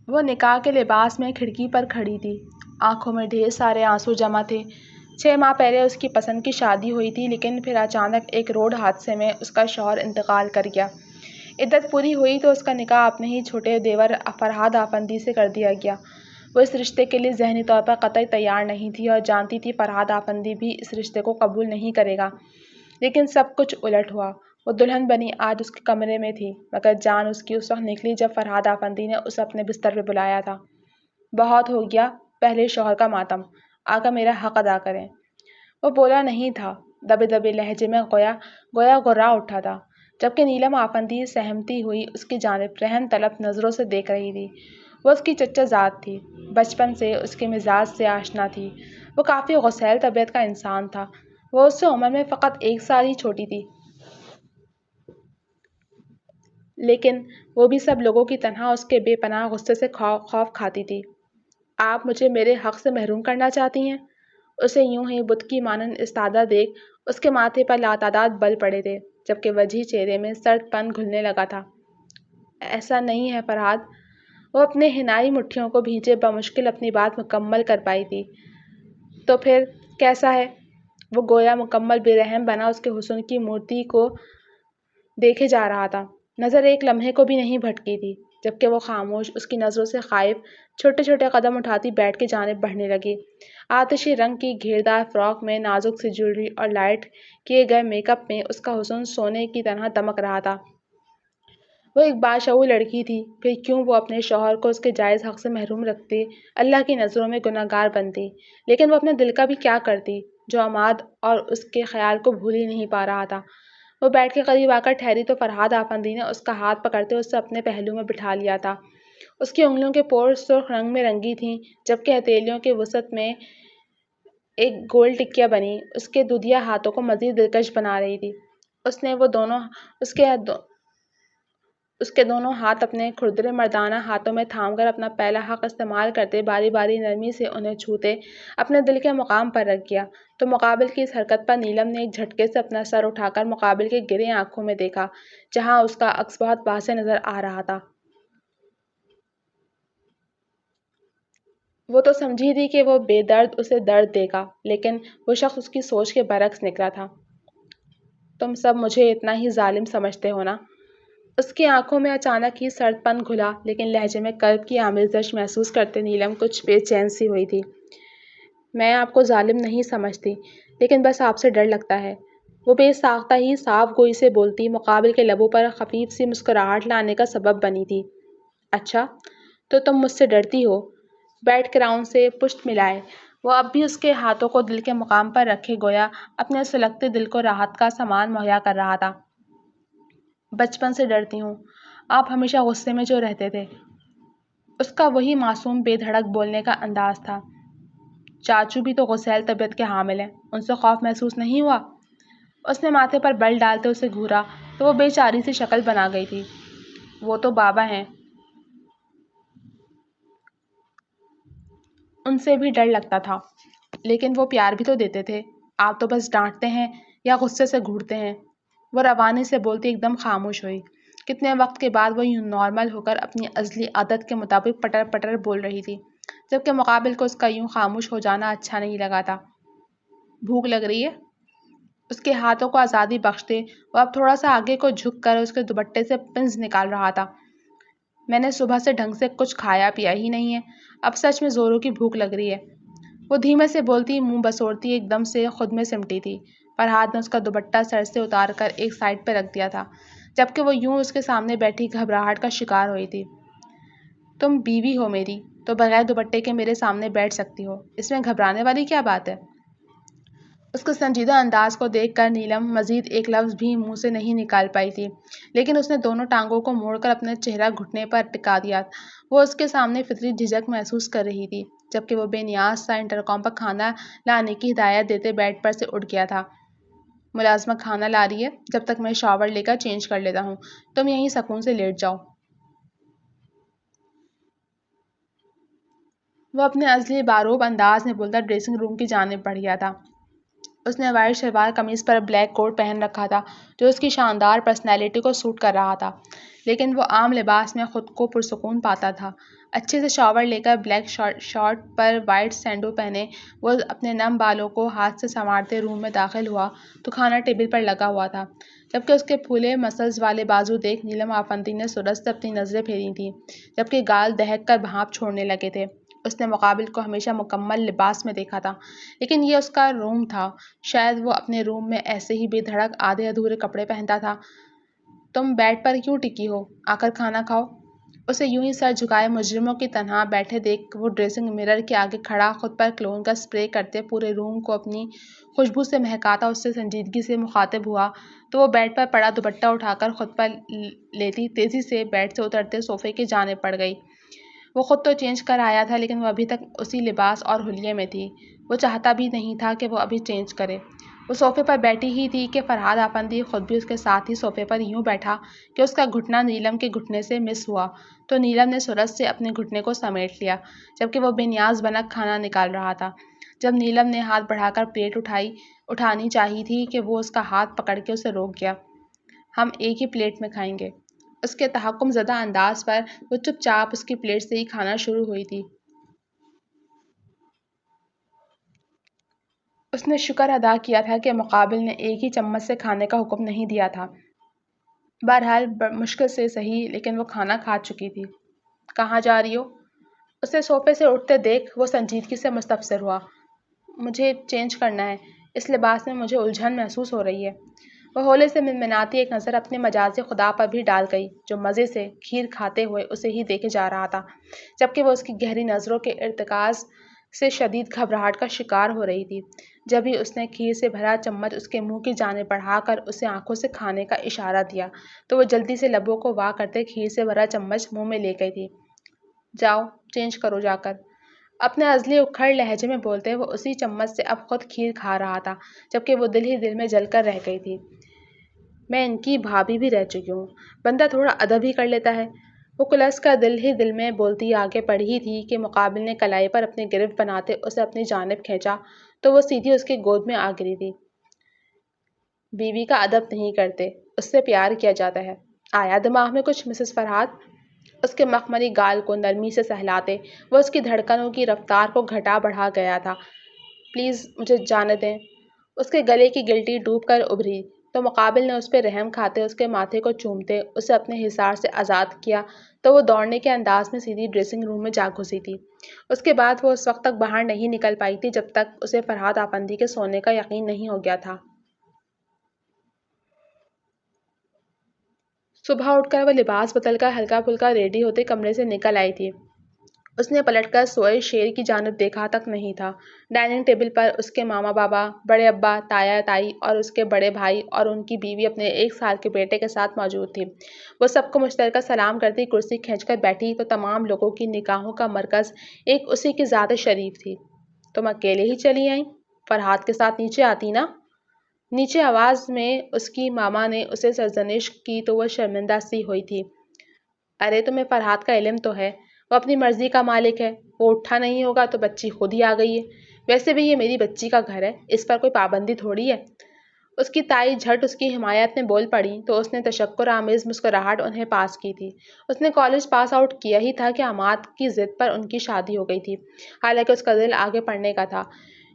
وہ نکاح کے لباس میں کھڑکی پر کھڑی تھی، آنکھوں میں ڈھیر سارے آنسو جمع تھے۔ 6 ماہ پہلے اس کی پسند کی شادی ہوئی تھی، لیکن پھر اچانک ایک روڈ حادثے میں اس کا شوہر انتقال کر گیا۔ عدت پوری ہوئی تو اس کا نکاح اپنے ہی چھوٹے دیور فرحاد آفندی سے کر دیا گیا۔ وہ اس رشتے کے لیے ذہنی طور پر قطعی تیار نہیں تھی اور جانتی تھی فرحاد آفندی بھی اس رشتے کو قبول نہیں کرے گا، لیکن سب کچھ الٹ ہوا۔ وہ دلہن بنی آج اس کے کمرے میں تھی، مگر جان اس کی اس وقت نکلی جب فرحاد آفندی نے اسے اپنے بستر پہ بلایا تھا۔ بہت ہو گیا پہلے شوہر کا ماتم، آقا میرا حق ادا کریں۔ وہ بولا نہیں تھا، دبے دبے لہجے میں گویا گھرا اٹھا تھا، جبکہ نیلم آفندی سہمتی ہوئی اس کی جانب رحم طلب نظروں سے دیکھ رہی تھی۔ وہ اس کی چچا ذات تھی، بچپن سے اس کے مزاج سے آشنا تھی۔ وہ کافی غسیل طبیعت کا انسان تھا۔ وہ اس سے عمر میں فقط 1 سال ہی چھوٹی تھی، لیکن وہ بھی سب لوگوں کی طرح اس کے بے پناہ غصے سے خوف کھاتی تھی۔ آپ مجھے میرے حق سے محروم کرنا چاہتی ہیں؟ اسے یوں ہی بت کی مانند استادہ دیکھ اس کے ماتھے پر لاتعداد بل پڑے تھے، جبکہ وجہی چہرے میں سرد پن گھلنے لگا تھا۔ ایسا نہیں ہے فرحاد۔ وہ اپنے حنائی مٹھیوں کو بھینچے بمشکل اپنی بات مکمل کر پائی تھی۔ تو پھر کیسا ہے؟ وہ گویا مکمل بے رحم بنا اس کے حسن کی مورتی کو دیکھے جا رہا تھا۔ نظر ایک لمحے کو بھی نہیں بھٹکی تھی، جبکہ وہ خاموش اس کی نظروں سے خائف چھوٹے چھوٹے قدم اٹھاتی بیڈ کی جانب بڑھنے لگی۔ آتشی رنگ کی گھیردار فراک میں نازک سی جویلری اور لائٹ کیے گئے میک اپ میں اس کا حسن سونے کی طرح دمک رہا تھا۔ وہ ایک باشعور لڑکی تھی، پھر کیوں وہ اپنے شوہر کو اس کے جائز حق سے محروم رکھتی، اللہ کی نظروں میں گنہگار بنتی، لیکن وہ اپنے دل کا بھی کیا کرتی جو عماد اور اس کے خیال کو بھول ہی نہیں پا رہا تھا۔ وہ بیڈ کے قریب آ کر ٹھہری تو فرحاد آفندی نے اس کا ہاتھ پکڑتے اسے اپنے پہلو میں بٹھا لیا تھا۔ اس کی انگلیوں کے پور سرخ رنگ میں رنگی تھیں، جبکہ ہتھیلیوں کے وسط میں ایک گول ٹکیا بنی اس کے دودھیا ہاتھوں کو مزید دلکش بنا رہی تھی۔ اس نے اس کے دونوں ہاتھ اپنے کھردرے مردانہ ہاتھوں میں تھام کر اپنا پہلا حق استعمال کرتے باری باری نرمی سے انہیں چھوتے اپنے دل کے مقام پر رکھ گیا، تو مقابل کی اس حرکت پر نیلم نے ایک جھٹکے سے اپنا سر اٹھا کر مقابل کے گرے آنکھوں میں دیکھا، جہاں اس کا عکس بہت واضح نظر آ رہا تھا۔ وہ تو سمجھی تھی کہ وہ بے درد اسے درد دے گا، لیکن وہ شخص اس کی سوچ کے برعکس نکلا تھا۔ تم سب مجھے اتنا ہی ظالم سمجھتے ہو نا؟ اس کی آنکھوں میں اچانک ہی سرد پن گھلا، لیکن لہجے میں کرب کی آمیزش محسوس کرتے نیلم کچھ بے چین سی ہوئی تھی۔ میں آپ کو ظالم نہیں سمجھتی، لیکن بس آپ سے ڈر لگتا ہے۔ وہ بے ساختہ ہی صاف گوئی سے بولتی مقابل کے لبوں پر خفیف سی مسکراہٹ لانے کا سبب بنی تھی۔ اچھا، تو تم مجھ سے ڈرتی ہو؟ بیڈ کراؤن سے پشت ملائے وہ اب بھی اس کے ہاتھوں کو دل کے مقام پر رکھے گویا اپنے سلگتے دل کو راحت کا سامان مہیا کر رہا تھا۔ بچپن سے ڈرتی ہوں، آپ ہمیشہ غصے میں جو رہتے تھے۔ اس کا وہی معصوم بے دھڑک بولنے کا انداز تھا۔ چاچو بھی تو غسیل طبیعت کے حامل ہیں، ان سے خوف محسوس نہیں ہوا؟ اس نے ماتھے پر بل ڈالتے اسے گھورا تو وہ بے چاری سی شکل بنا گئی تھی۔ وہ تو بابا ہیں، ان سے بھی ڈر لگتا تھا، لیکن وہ پیار بھی تو دیتے تھے۔ آپ تو بس ڈانٹتے ہیں یا غصے سے گھورتے ہیں۔ وہ روانی سے بولتی ایک دم خاموش ہوئی۔ کتنے وقت کے بعد وہ یوں نارمل ہو کر اپنی ازلی عادت کے مطابق پٹر پٹر بول رہی تھی، جبکہ مقابل کو اس کا یوں خاموش ہو جانا اچھا نہیں لگا تھا۔ بھوک لگ رہی ہے؟ اس کے ہاتھوں کو آزادی بخشتے وہ اب تھوڑا سا آگے کو جھک کر اس کے دوپٹے سے پنز نکال رہا تھا۔ میں نے صبح سے ڈھنگ سے کچھ کھایا پیا ہی نہیں ہے، اب سچ میں زوروں کی بھوک لگ رہی ہے۔ وہ دھیمے سے بولتی منہ بسوڑتی ایک دم سے خود میں سمٹی تھی۔ فرحاد نے اس کا دوپٹہ سر سے اتار کر ایک سائڈ پہ رکھ دیا تھا، جبکہ وہ یوں اس کے سامنے بیٹھی گھبراہٹ کا شکار ہوئی تھی۔ تم بیوی ہو میری تو بغیر دوپٹے کے میرے سامنے بیٹھ سکتی ہو، اس میں گھبرانے والی کیا بات ہے؟ اس کے سنجیدہ انداز کو دیکھ کر نیلم مزید ایک لفظ بھی منہ سے نہیں نکال پائی تھی، لیکن اس نے دونوں ٹانگوں کو موڑ کر اپنے چہرہ گھٹنے پر ٹکا دیا۔ وہ اس کے سامنے فطری جھجک محسوس کر رہی تھی، جبکہ وہ بے نیاز سا انٹرکام پر کھانا لانے کی ہدایت دیتے بیڈ پر سے اٹھ گیا تھا۔ ملازمہ کھانا لا رہی ہے، جب تک میں شاور لے کر چینج کر لیتا ہوں، تم یہیں سکون سے لیٹ جاؤ۔ وہ اپنے ازلی باروب انداز میں بولتا ڈریسنگ روم کی جانب بڑھ گیا تھا۔ اس نے وائٹ شلوار قمیض پر بلیک کوٹ پہن رکھا تھا جو اس کی شاندار پرسنالٹی کو سوٹ کر رہا تھا، لیکن وہ عام لباس میں خود کو پرسکون پاتا تھا۔ اچھے سے شاور لے کر بلیک شارٹ پر وائٹ سینڈو پہنے وہ اپنے نم بالوں کو ہاتھ سے سنوارتے روم میں داخل ہوا تو کھانا ٹیبل پر لگا ہوا تھا، جبکہ اس کے پھولے مسلز والے بازو دیکھ نیلم آفندی نے سورج سے اپنی نظریں پھیری تھیں، جبکہ گال دہک کر بھاپ چھوڑنے لگے تھے۔ اس نے مقابل کو ہمیشہ مکمل لباس میں دیکھا تھا، لیکن یہ اس کا روم تھا، شاید وہ اپنے روم میں ایسے ہی بے دھڑک آدھے ادھورے کپڑے پہنتا تھا۔ تم بیڈ پر کیوں ٹکی ہو؟ آ کر کھانا کھاؤ۔ اسے یوں ہی سر جھکائے مجرموں کی طرح بیٹھے دیکھ وہ ڈریسنگ مرر کے آگے کھڑا خود پر کلون کا اسپرے کرتے پورے روم کو اپنی خوشبو سے مہکاتا اس سے سنجیدگی سے مخاطب ہوا تو وہ بیڈ پر پڑا دوپٹہ اٹھا کر خود پر لیتی تیزی سے بیڈ سے اترتے صوفے کی جانب پڑ گئی۔ وہ خود تو چینج کر آیا تھا لیکن وہ ابھی تک اسی لباس اور حلیے میں تھی۔ وہ چاہتا بھی نہیں تھا کہ وہ ابھی چینج کرے۔ وہ صوفے پر بیٹھی ہی تھی کہ فرحاد آفندی خود بھی اس کے ساتھ ہی صوفے پر یوں بیٹھا کہ اس کا گھٹنا نیلم کے گھٹنے سے مس ہوا تو نیلم نے سورج سے اپنے گھٹنے کو سمیٹ لیا جبکہ وہ بے نیاز بنک کھانا نکال رہا تھا۔ جب نیلم نے ہاتھ بڑھا کر پلیٹ اٹھانی چاہی تھی کہ وہ اس کا ہاتھ پکڑ کے اسے روک گیا۔ ہم ایک ہی پلیٹ میں کھائیں گے۔ اس کے تحکم زدہ انداز پر وہ چپ چاپ اس کی پلیٹ سے ہی کھانا شروع ہوئی تھی۔ اس نے شکر ادا کیا تھا کہ مقابل نے ایک ہی چمچ سے کھانے کا حکم نہیں دیا تھا۔ بہرحال مشکل سے صحیح لیکن وہ کھانا کھا چکی تھی۔ کہاں جا رہی ہو؟ اسے صوفے سے اٹھتے دیکھ وہ سنجیدگی سے مستفسر ہوا۔ مجھے چینج کرنا ہے، اس لباس میں مجھے الجھن محسوس ہو رہی ہے۔ وہ ہولے سے منمناتی ایک نظر اپنے مجازی خدا پر بھی ڈال گئی جو مزے سے کھیر کھاتے ہوئے اسے ہی دیکھے جا رہا تھا، جبکہ وہ اس کی گہری نظروں کے ارتکاز سے شدید گھبراہٹ کا شکار ہو رہی تھی۔ جب ہی اس نے کھیر سے بھرا چمچ اس کے منہ کی جانب بڑھا کر اسے آنکھوں سے کھانے کا اشارہ دیا تو وہ جلدی سے لبوں کو وا کرتے کھیر سے بھرا چمچ منہ میں لے گئی تھی۔ جاؤ چینج کرو جا کر۔ اپنے عزلی اکھڑ لہجے میں بولتے وہ اسی چمچ سے اب خود کھیر کھا رہا تھا جبکہ وہ دل ہی دل میں جل کر رہ گئی تھی۔ میں ان کی بھابھی بھی رہ چکی ہوں، بندہ تھوڑا ادب ہی کر لیتا ہے۔ وہ کلس کا دل ہی دل میں بولتی آگے بڑھی تھی کہ مقابل نے کلائی پر اپنی گرفت بناتے اسے اپنی جانب کھینچا تو وہ سیدھی اس کی گود میں آ گری تھی۔ بیوی کا ادب نہیں کرتے، اس سے پیار کیا جاتا ہے۔ آیا دماغ میں کچھ مسز فرحاد؟ اس کے مخملی گال کو نرمی سے سہلاتے وہ اس کی دھڑکنوں کی رفتار کو گھٹا بڑھا گیا تھا۔ پلیز مجھے جانے دیں۔ اس کے گلے کی گلٹی ڈوب کر ابھری تو مقابل نے اس پہ رحم کھاتے اس کے ماتھے کو چومتے اسے اپنے حصار سے آزاد کیا تو وہ دوڑنے کے انداز میں سیدھی ڈریسنگ روم میں جا گھسی تھی۔ اس کے بعد وہ اس وقت تک باہر نہیں نکل پائی تھی جب تک اسے فرحاد آفندی کے سونے کا یقین نہیں ہو گیا تھا۔ صبح اٹھ کر وہ لباس بدل کر ہلکا پھلکا ریڈی ہوتے کمرے سے نکل آئی تھی۔ اس نے پلٹ کر سوئے شیر کی جانب دیکھا تک نہیں تھا۔ ڈائننگ ٹیبل پر اس کے ماما بابا، بڑے ابا، تایا تائی اور اس کے بڑے بھائی اور ان کی بیوی اپنے 1 سال کے بیٹے کے ساتھ موجود تھی۔ وہ سب کو مشترکہ سلام کرتی کرسی کھینچ کر بیٹھی تو تمام لوگوں کی نگاہوں کا مرکز ایک اسی کی ذات شریف تھی۔ تم اکیلے ہی چلی آئیں؟ فرحاد کے ساتھ نیچے آتی نا؟ نیچے آواز میں اس کی ماما نے اسے سرزنش کی تو وہ شرمندہ سی ہوئی تھی۔ ارے تمہیں فرحاد کا علم تو ہے، وہ اپنی مرضی کا مالک ہے، وہ اٹھا نہیں ہوگا تو بچی خود ہی آ گئی ہے۔ ویسے بھی یہ میری بچی کا گھر ہے، اس پر کوئی پابندی تھوڑی ہے۔ اس کی تائی جھٹ اس کی حمایت میں بول پڑی تو اس نے تشکر آمیز مسکراہٹ انہیں پاس کی تھی۔ اس نے کالج پاس آؤٹ کیا ہی تھا کہ عماد کی ضد پر ان کی شادی ہو گئی تھی۔ حالانکہ اس کا دل آگے پڑھنے کا تھا،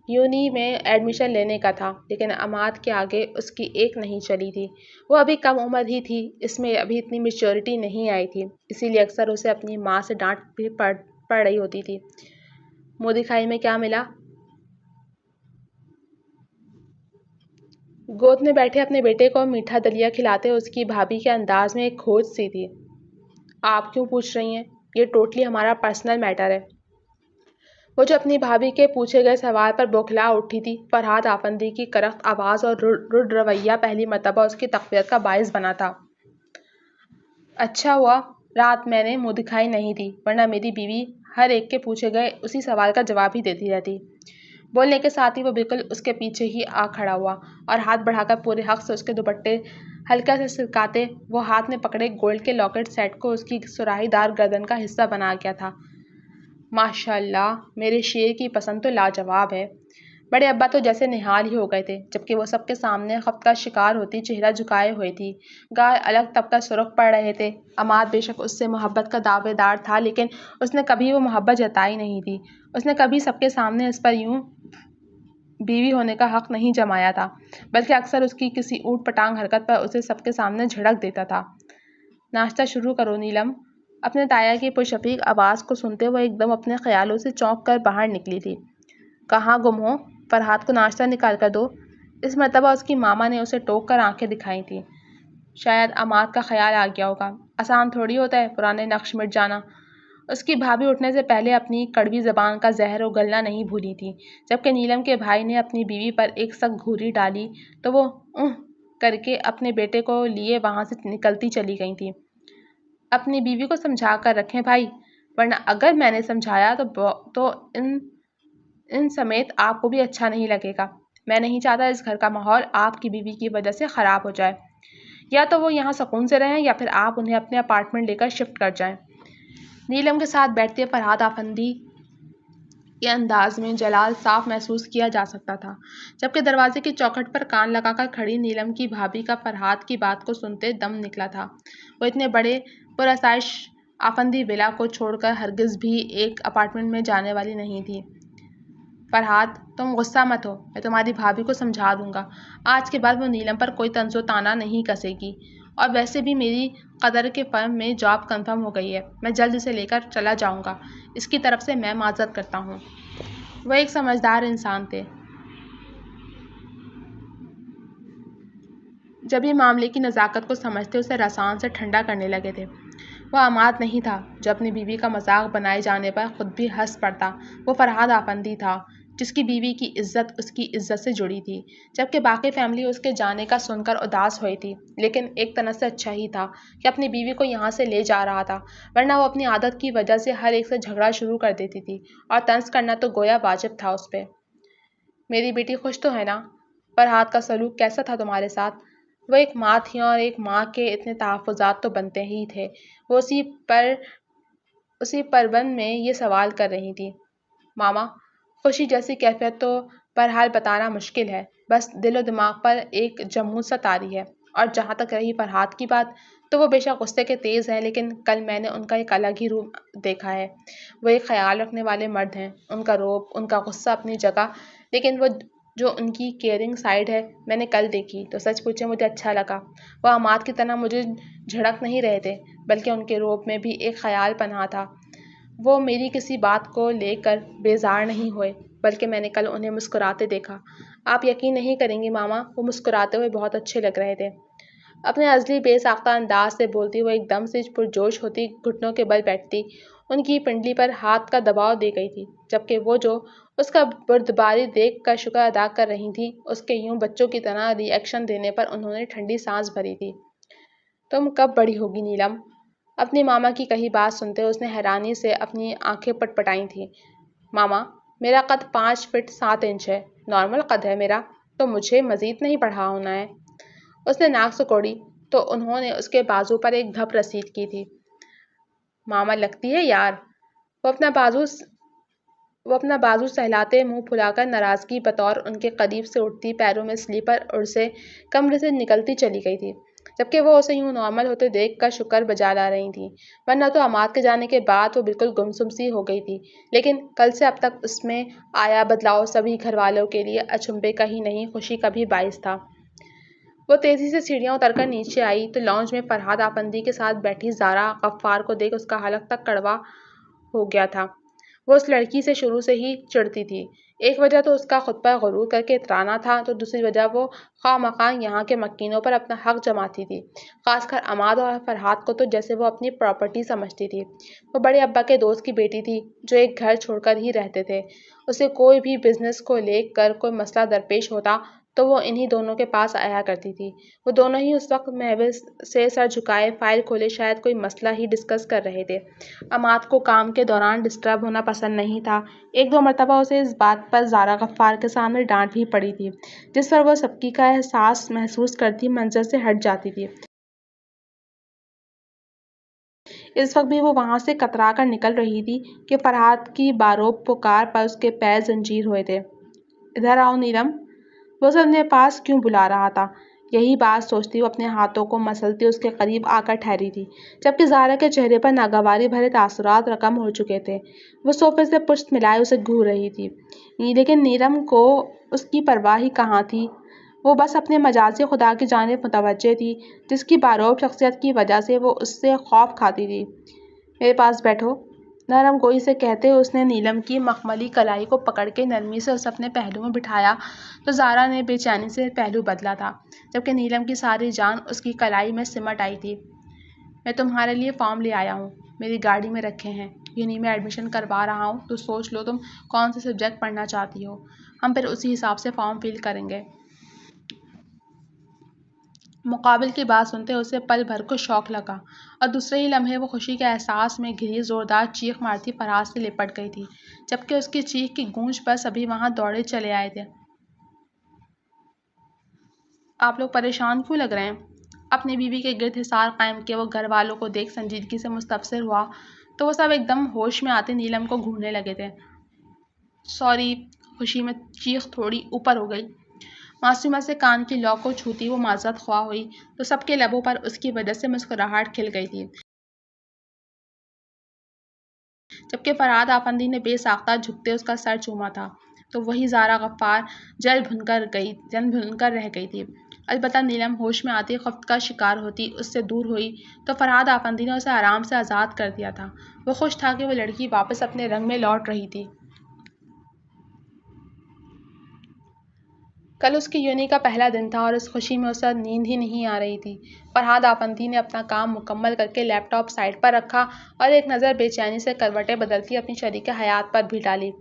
یونی میں ایڈمیشن لینے کا تھا، لیکن عماد کے آگے اس کی ایک نہیں چلی تھی۔ وہ ابھی کم عمر ہی تھی، اس میں ابھی اتنی میچورٹی نہیں آئی تھی، اسی لیے اکثر اسے اپنی ماں سے ڈانٹ بھی پڑ رہی ہوتی تھی۔ منہ دکھائی میں کیا ملا؟ گود میں بیٹھے اپنے بیٹے کو میٹھا دلیا کھلاتے اس کی بھابھی کے انداز میں ایک کھوج سی تھی۔ آپ کیوں پوچھ رہی ہیں؟ یہ ٹوٹلی ہمارا پرسنل میٹر ہے۔ وہ جو اپنی بھابھی کے پوچھے گئے سوال پر بوکھلا اٹھی تھی، فرحاد آفندی کی کرخت آواز اور رڈ رویہ پہلی مرتبہ اس کی تقویت کا باعث بنا تھا۔ اچھا ہوا رات میں نے منہ دکھائی نہیں دی، ورنہ میری بیوی ہر ایک کے پوچھے گئے اسی سوال کا جواب ہی دیتی رہتی۔ بولنے کے ساتھ ہی وہ بالکل اس کے پیچھے ہی آ کھڑا ہوا اور ہاتھ بڑھا کر پورے حق سے اس کے دوپٹے ہلکا سے سرکاتے وہ ہاتھ میں پکڑے گولڈ کے لاکٹ سیٹ کو اس کی سراہی دار گردن کا حصہ بنا گیا تھا۔ ماشاء اللہ، میرے شیر کی پسند تو لاجواب ہے۔ بڑے ابا تو جیسے نہال ہی ہو گئے تھے، جبکہ وہ سب کے سامنے خفت کا شکار ہوتی چہرہ جھکائے ہوئے تھی، گال الگ تب کا سرخ پڑ رہے تھے۔ عماد بے شک اس سے محبت کا دعوے دار تھا، لیکن اس نے کبھی وہ محبت جتائی نہیں تھی۔ اس نے کبھی سب کے سامنے اس پر یوں بیوی ہونے کا حق نہیں جمایا تھا، بلکہ اکثر اس کی کسی اوٹ پٹانگ حرکت پر اسے سب کے سامنے جھڑک دیتا تھا۔ ناشتہ شروع کرو نیلم۔ اپنے تایا کی پرشفیق آواز کو سنتے وہ ایک دم اپنے خیالوں سے چونک کر باہر نکلی تھی۔ کہاں گم ہو؟ فرحات کو ناشتہ نکال کر دو۔ اس مرتبہ اس کی ماما نے اسے ٹوک کر آنکھیں دکھائی تھیں۔ شاید عماد کا خیال آ گیا ہوگا، آسان تھوڑی ہوتا ہے پرانے نقش مٹ جانا۔ اس کی بھابھی اٹھنے سے پہلے اپنی کڑوی زبان کا زہر اگلنا نہیں بھولی تھی۔ جبکہ نیلم کے بھائی نے اپنی بیوی پر ایک سخت گھوری ڈالی تو وہ کر کے اپنے بیٹے کو لیے وہاں سے نکلتی چلی گئی تھی۔ اپنی بیوی کو سمجھا کر رکھیں بھائی، ورنہ اگر میں نے سمجھایا تو ان سمیت آپ کو بھی اچھا نہیں لگے گا۔ میں نہیں چاہتا اس گھر کا ماحول آپ کی بیوی کی وجہ سے خراب ہو جائے۔ یا تو وہ یہاں سکون سے رہیں یا پھر آپ انہیں اپنے اپارٹمنٹ لے کر شفٹ کر جائیں۔ نیلم کے ساتھ بیٹھتے فرحات آفندی کے انداز میں جلال صاف محسوس کیا جا سکتا تھا، جبکہ دروازے کی چوکھٹ پر کان لگا کر کھڑی نیلم کی بھابھی کا فرحات کی بات کو سنتے دم نکلا تھا۔ وہ اتنے بڑے پرآسائش آفندی ولا کو چھوڑ کر ہرگز بھی ایک اپارٹمنٹ میں جانے والی نہیں تھی۔ فرحات تم غصہ مت ہو، میں تمہاری بھابھی کو سمجھا دوں گا۔ آج کے بعد وہ نیلم پر کوئی طنز و طعنہ نہیں کسے گی، اور ویسے بھی میری قدر کے فرم میں جاب کنفرم ہو گئی ہے، میں جلد اسے لے کر چلا جاؤں گا۔ اس کی طرف سے میں معذرت کرتا ہوں۔ وہ ایک سمجھدار انسان تھے، جب یہ معاملے کی نزاکت کو سمجھتے اسے رسان سے ٹھنڈا کرنے لگے تھے۔ وہ عماد نہیں تھا جو اپنی بیوی کا مذاق بنائے جانے پر خود بھی ہنس پڑتا، وہ فرحات آفندی تھا جس کی بیوی کی عزت اس کی عزت سے جڑی تھی۔ جبکہ باقی فیملی اس کے جانے کا سن کر اداس ہوئی تھی، لیکن ایک طرح سے اچھا ہی تھا کہ اپنی بیوی کو یہاں سے لے جا رہا تھا، ورنہ وہ اپنی عادت کی وجہ سے ہر ایک سے جھگڑا شروع کر دیتی تھی، اور طنز کرنا تو گویا واجب تھا اس پہ۔ میری بیٹی خوش تو ہے نا؟ فرحات کا سلوک کیسا تھا تمہارے ساتھ؟ وہ ایک ماں تھی اور ایک ماں کے اتنے تحفظات تو بنتے ہی تھے۔ وہ اسی پربند میں یہ سوال کر رہی تھی۔ ماما، خوشی جیسی کیفیت تو بہرحال بتانا مشکل ہے، بس دل و دماغ پر ایک جمود سا طاری ہے۔ اور جہاں تک رہی فرحات کی بات، تو وہ بے شک غصے کے تیز ہیں، لیکن کل میں نے ان کا ایک الگ ہی روپ دیکھا ہے۔ وہ ایک خیال رکھنے والے مرد ہیں، ان کا روب، ان کا غصہ اپنی جگہ، لیکن وہ جو ان کی کیئرنگ سائیڈ ہے میں نے کل دیکھی تو سچ پوچھے مجھے اچھا لگا۔ وہ عماد کی طرح مجھے جھڑک نہیں رہے تھے، بلکہ ان کے روب میں بھی ایک خیال پنہاں تھا۔ وہ میری کسی بات کو لے کر بیزار نہیں ہوئے، بلکہ میں نے کل انہیں مسکراتے دیکھا۔ آپ یقین نہیں کریں گی ماما، وہ مسکراتے ہوئے بہت اچھے لگ رہے تھے۔ اپنے ازلی بے ساختہ انداز سے بولتی وہ ایک دم سے پرجوش ہوتی گھٹنوں کے بل بیٹھتی، ان کی پنڈلی پر ہاتھ کا دباؤ دے گئی تھی، جبکہ وہ جو اس کا بردباری دیکھ کر شکر ادا کر رہی تھی، اس کے یوں بچوں کی طرح ری ایکشن دینے پر انہوں نے ٹھنڈی سانس بھری تھی۔ تم کب بڑی ہوگی نیلم؟ اپنی ماما کی کہی بات سنتے اس نے حیرانی سے اپنی آنکھیں پٹ پٹائی تھیں۔ ماما، میرا قد 5 فٹ 7 انچ ہے، نارمل قد ہے میرا، تو مجھے مزید نہیں بڑھا ہونا ہے۔ اس نے ناک سکوڑی تو انہوں نے اس کے بازو پر ایک دھپ رسید کی تھی۔ ماما لگتی ہے یار۔ وہ اپنا بازو سہلاتے منہ پھلا کر ناراضگی بطور ان کے قریب سے اٹھتی پیروں میں سلیپر اڑ سے کمرے سے نکلتی چلی گئی تھی، جبکہ وہ اسے یوں نارمل ہوتے دیکھ کر شکر بجا لا رہی تھی، ورنہ تو عماد کے جانے کے بعد وہ بالکل گمسم سی ہو گئی تھی۔ لیکن کل سے اب تک اس میں آیا بدلاؤ سبھی گھر والوں کے لیے اچنبھے کا ہی نہیں، خوشی کا بھی باعث تھا۔ وہ تیزی سے سیڑھیاں اتر کر نیچے آئی تو لاؤنج میں فرحات آفندی کے ساتھ بیٹھی زارا غفار کو دیکھ اس کا حلق تک کڑوا ہو گیا تھا۔ وہ اس لڑکی سے شروع سے ہی چڑھتی تھی۔ ایک وجہ تو اس کا خود پر غرور کر کے اترانا تھا، تو دوسری وجہ وہ خواہ مخواہ یہاں کے مکینوں پر اپنا حق جماتی تھی، خاص کر عماد اور فرحات کو تو جیسے وہ اپنی پراپرٹی سمجھتی تھی۔ وہ بڑے ابا کے دوست کی بیٹی تھی جو ایک گھر چھوڑ کر ہی رہتے تھے۔ اسے کوئی بھی بزنس کو لے کر کوئی مسئلہ درپیش ہوتا تو وہ انہی دونوں کے پاس آیا کرتی تھی۔ وہ دونوں ہی اس وقت محوِ سے سر جھکائے فائل کھولے شاید کوئی مسئلہ ہی ڈسکس کر رہے تھے۔ عماد کو کام کے دوران ڈسٹرب ہونا پسند نہیں تھا۔ ایک دو مرتبہ اسے اس بات پر زارا غفار کے سامنے ڈانٹ بھی پڑی تھی، جس پر وہ سبکی کا احساس محسوس کرتی منظر سے ہٹ جاتی تھی۔ اس وقت بھی وہ وہاں سے کترا کر نکل رہی تھی کہ فرحات کی باروب پکار پر اس کے پیر زنجیر ہوئے تھے۔ ادھر آؤ نیلم، وہ اسے اپنے پاس کیوں بلا رہا تھا؟ یہی بات سوچتی وہ اپنے ہاتھوں کو مسلتی اس کے قریب آ کر ٹھہری تھی، جبکہ زارا کے چہرے پر ناگواری بھرے تاثرات رقم ہو چکے تھے۔ وہ صوفے سے پشت ملائے اسے گھور رہی تھی، لیکن نیلم کو اس کی پرواہ ہی کہاں تھی۔ وہ بس اپنے مجازی خدا کی جانب متوجہ تھی، جس کی باروب شخصیت کی وجہ سے وہ اس سے خوف کھاتی تھی۔ میرے پاس بیٹھو، نرم گوئی سے کہتے اس نے نیلم کی مخملی کلائی کو پکڑ کے نرمی سے اسے اپنے پہلو میں بٹھایا تو زارا نے بے چینی سے پہلو بدلا تھا، جبکہ نیلم کی ساری جان اس کی کلائی میں سمٹ آئی تھی۔ میں تمہارے لیے فارم لے آیا ہوں، میری گاڑی میں رکھے ہیں، یونی میں ایڈمیشن کروا رہا ہوں، تو سوچ لو تم کون سے سبجیکٹ پڑھنا چاہتی ہو، ہم پھر اسی حساب سے فارم فل کریں گے۔ مقابل کی بات سنتے اسے پل بھر کو شوق لگا اور دوسرے ہی لمحے وہ خوشی کے احساس میں گھری زوردار چیخ مارتی فرحات سے لپٹ گئی تھی، جبکہ اس کی چیخ کی گونج پر سبھی وہاں دوڑے چلے آئے تھے۔ آپ لوگ پریشان کیوں لگ رہے ہیں؟ اپنی بیوی کے گرد حصار قائم کیے وہ گھر والوں کو دیکھ سنجیدگی سے مستفسر ہوا تو وہ سب ایک دم ہوش میں آتے نیلم کو گھورنے لگے تھے۔ سوری، خوشی میں چیخ تھوڑی اوپر ہو گئی۔ معصومہ سے کان کی لو کو چھوتی وہ معذرت خواہ ہوئی تو سب کے لبوں پر اس کی وجہ سے مسکراہٹ کھل گئی تھی، جبکہ فرحات آفندی نے بے ساختہ جھکتے اس کا سر چوما تھا تو وہی زارا غفار جل بھن کر رہ گئی تھی۔ البتہ نیلم ہوش میں آتی خفت کا شکار ہوتی اس سے دور ہوئی تو فرحات آفندی نے اسے آرام سے آزاد کر دیا تھا۔ وہ خوش تھا کہ وہ لڑکی واپس اپنے رنگ میں لوٹ رہی تھی۔ کل اس کی یونی کا پہلا دن تھا اور اس خوشی میں اسے نیند ہی نہیں آ رہی تھی۔ فرحات آفندی نے اپنا کام مکمل کر کے لیپ ٹاپ سائڈ پر رکھا اور ایک نظر بے چینی سے کروٹیں بدلتی اپنی شریک حیات پر بھی ڈالی۔